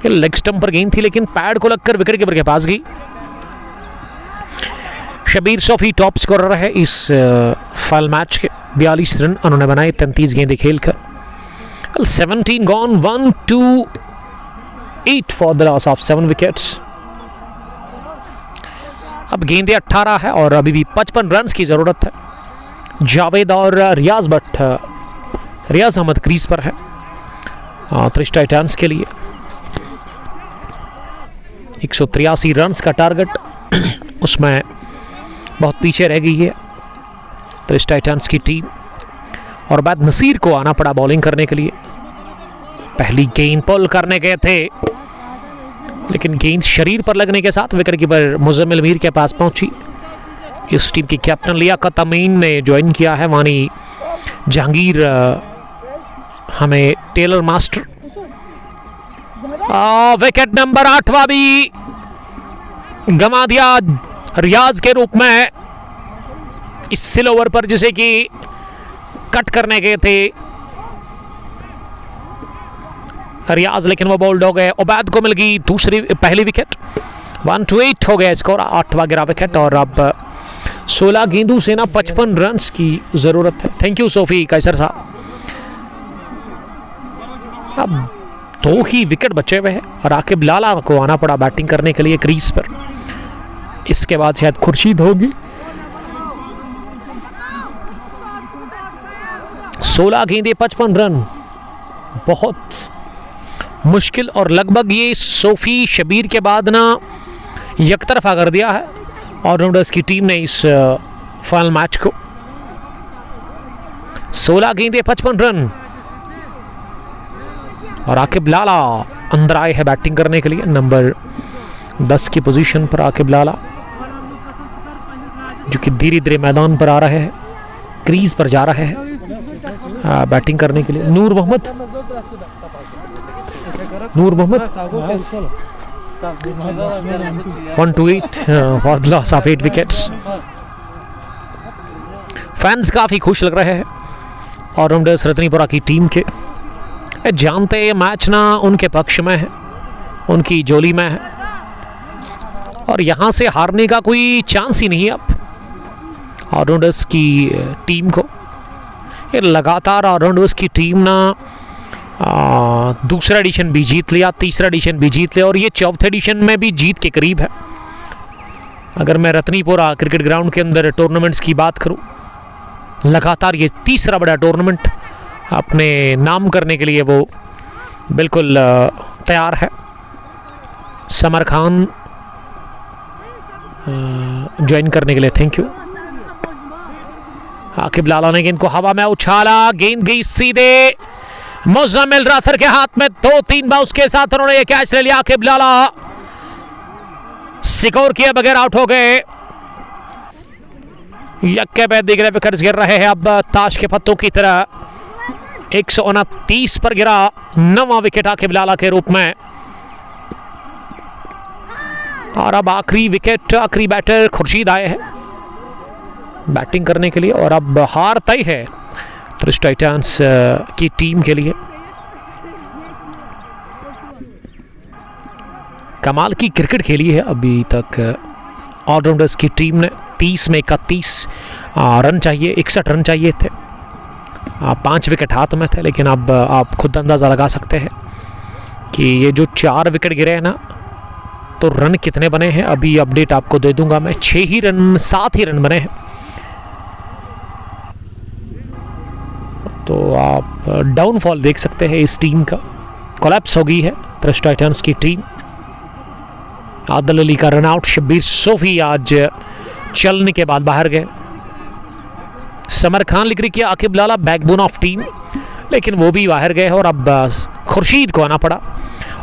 Speaker 1: ये लेग स्टंप पर गेंद थी, लेकिन पैड को लगकर विकेट कीपर के पास गई। शबीर सोफी टॉप स्कोरर है इस फल मैच के, 42 रन उन्होंने बनाए 33 गेंदें खेलकर। 17 gone, 1, 2, 8 for the loss of 7 wickets. अब गेंदें 18 है और अभी भी 55 रन की जरूरत है। जावेद और रियाज भट्ट, रियाज अहमद क्रीज पर है त्रिश टाइटंस के लिए। 183 रन का टारगेट, उसमें बहुत पीछे रह गई है त्रिश टाइटंस की टीम। और बाद नसीर को आना पड़ा बॉलिंग करने के लिए। पहली गेंद पुल करने गए थे, लेकिन गेंद शरीर पर लगने के साथ विकेट कीपर मुजम्मिल मीर के पास पहुंची। इस टीम की कैप्टन लियाकत अमीन ने ज्वाइन किया है, वानी जहांगीर हमें टेलर मास्टर। विकेट नंबर 8वां भी गंवा दिया रियाज के रूप में इस स्लो ओवर पर, जिसे कि कट करने गए थे रियाज, लेकिन वो बोल्ड हो गए। उबैद को मिल गई पहली विकेट। 1-8 हो गया स्कोर, 8वां गिरा विकेट। और अब 16 गेंदों से ना 55 रन की जरूरत है। थैंक यू सोफी कैसर साहब। अब 2 ही विकेट बचे हुए हैं और आकिब लाला को आना पड़ा बैटिंग करने के लिए क्रीज पर। इसके बाद शायद खुर्शीद होगी। 16 गेंदे 55 रन, बहुत मुश्किल। और लगभग ये सोफी शबीर के बाद ना यकतरफा कर दिया है ऑलराउंडर्स की टीम ने इस फाइनल मैच को। 16 गेंदे 55 रन और आकिब लाला अंदर आए हैं बैटिंग करने के लिए। नंबर 10 की पोजीशन पर आकिब लाला, जो कि धीरे धीरे मैदान पर आ रहे हैं, क्रीज पर जा रहे हैं बैटिंग करने के लिए। Noor Mohammad 1-8 for the loss of 8 wickets. Fans काफी खुश लग रहे हैं ऑलराउंडर्स रतनीपुरा की टीम के। जानते ये मैच ना उनके पक्ष में है, उनकी जोली में है, और यहां से हारने का कोई चांस ही नहीं है अब ऑलराउंडर्स की टीम को। ये लगातार ऑलराउंडर्स की टीम ना दूसरा एडिशन भी जीत लिया, तीसरा एडिशन भी जीत लिया, और ये चौथे एडिशन में भी जीत के करीब है। अगर मैं रतनीपुरा क्रिकेट ग्राउंड के अंदर टूर्नामेंट्स की बात करूं, लगातार ये तीसरा बड़ा टूर्नामेंट अपने नाम करने के लिए वो बिल्कुल तैयार है। समर खान ज्वाइन करने के लिए थैंक यू। आकिब लाला ने गेंद को हवा में उछाला, गेंद गई सीधे मुजम्मिल राथर के हाथ में। 2-3 बाउंस के साथ उन्होंने ये कैच ले लिया। आकिब लाला सिकोर किए बगैर आउट हो गए। यक्के पे दिगरे विकेट्स गिर रहे हैं अब ताश के पत्तों की तरह। 129 पर गिरा 9वां विकेट आकिब लाला के रूप में। और अब आखिरी विकेट, आखिरी बैटर खुर्शीद आए हैं बैटिंग करने के लिए, और अब हार तय है त्रिश टाइटंस की टीम के लिए। कमाल की क्रिकेट खेली है अभी तक ऑलराउंडर्स की टीम ने। 30 में 31 रन चाहिए, 61 रन चाहिए थे। 5 विकेट हाथ में थे, लेकिन अब आप खुद अंदाज़ा लगा सकते हैं कि ये जो 4 विकेट गिरे हैं ना, तो रन कितने बने हैं अभी अपडेट आपको दे दूंगा मैं। 7 ही रन बने हैं। तो आप डाउनफॉल देख सकते हैं इस टीम का, कोलैप्स हो गई है थ्रस्ट टाइटंस की टीम। आदिल अली का रन आउट, शब्बीर सोफी आज चलने के बाद बाहर गए। समर खान लिख रही किया आकिब लाला बैकबोन ऑफ टीम, लेकिन वो भी बाहर गए और अब खुर्शीद को आना पड़ा।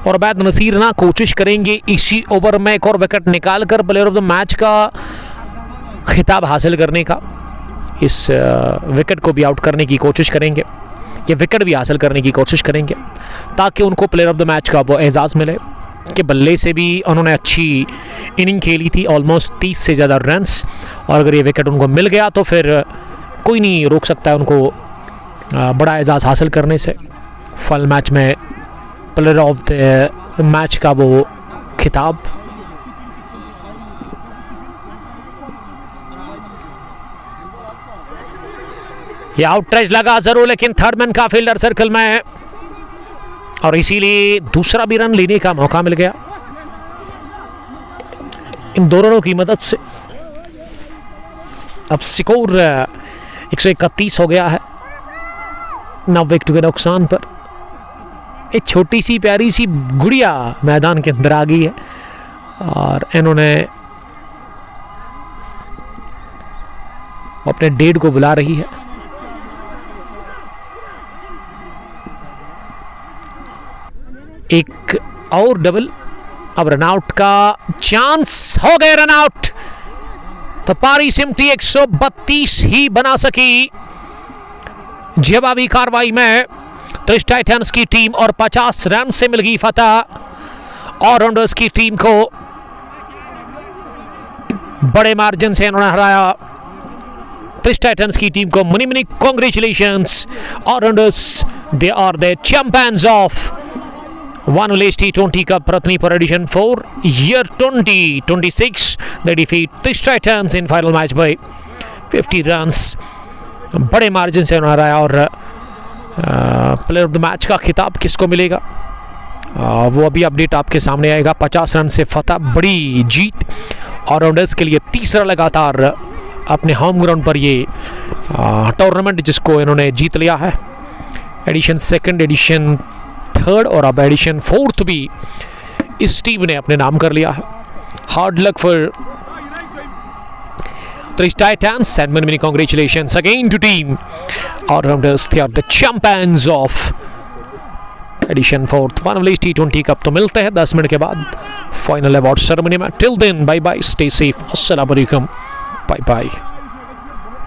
Speaker 1: और उबैद नसीर ना कोशिश करेंगे इसी ओवर में एक और विकेट निकालकर प्लेयर ऑफ द मैच का खिताब हासिल करने का। इस विकेट को भी आउट करने की कोशिश करेंगे, ये विकेट भी हासिल करने की कोशिश करेंगे ताकि उनको प्लेयर ऑफ द मैच का वो एजाज़ मिले कि बल्ले से भी उन्होंने अच्छी इनिंग खेली थी, ऑलमोस्ट 30 से ज़्यादा रन्स। और अगर ये विकेट उनको मिल गया तो फिर कोई नहीं रोक सकता है उनको बड़ा एजाज़ हासिल करने से। फल मैच में प्लेयर ऑफ द मैच का वो खिताब। ये आउट ट्रेज लगा जरूर, लेकिन थर्ड मैन का फील्डर सर्कल में है और इसीलिए दूसरा भी रन लेने का मौका मिल गया। इन दो रनों की मदद से अब स्कोर 131 हो गया है 9 विकेट के नुकसान पर। एक छोटी सी प्यारी सी गुड़िया मैदान के अंदर आ गई है और इन्होंने अपने डेड को बुला रही है। एक और डबल, अब रनआउट का चांस हो गए, रनआउट। तो पारी सिमटी 132 ही बना सकी जवाबी कार्रवाई में थ्रस्ट टाइटंस की टीम और 50 रन से मिल गई फतह। ऑलराउंडर्स की टीम को बड़े मार्जिन से इन्होंने हराया। थ्रस्ट टाइटंस की टीम को money money congratulations. Allrounders they are the champions of One Village T20 Cup Ratnipur Edition 4 Year 2026. They defeat Thrish Titans in final match by 50 runs. बड़े margin से उन्होंने हराया और प्लेयर ऑफ द मैच का खिताब किसको मिलेगा वो अभी अपडेट आपके सामने आएगा। 50 रन से फतह, बड़ी जीत ऑलराउंडर्स के लिए। तीसरा लगातार अपने होम ग्राउंड पर ये टूर्नामेंट जिसको इन्होंने जीत लिया है। एडिशन सेकंड, एडिशन थर्ड और अब एडिशन फोर्थ भी इस टीम ने अपने नाम कर लिया है। Hard luck for Thrish Titans and many many congratulations again to team all-rounders. They are the champions of edition 4 One Village T20 cup. तो मिलते हैं 10 मिनट के बाद फाइनल अवार्ड सेरेमनी में। Till then bye bye, stay safe, अस्सलाम वालेकुम, bye bye.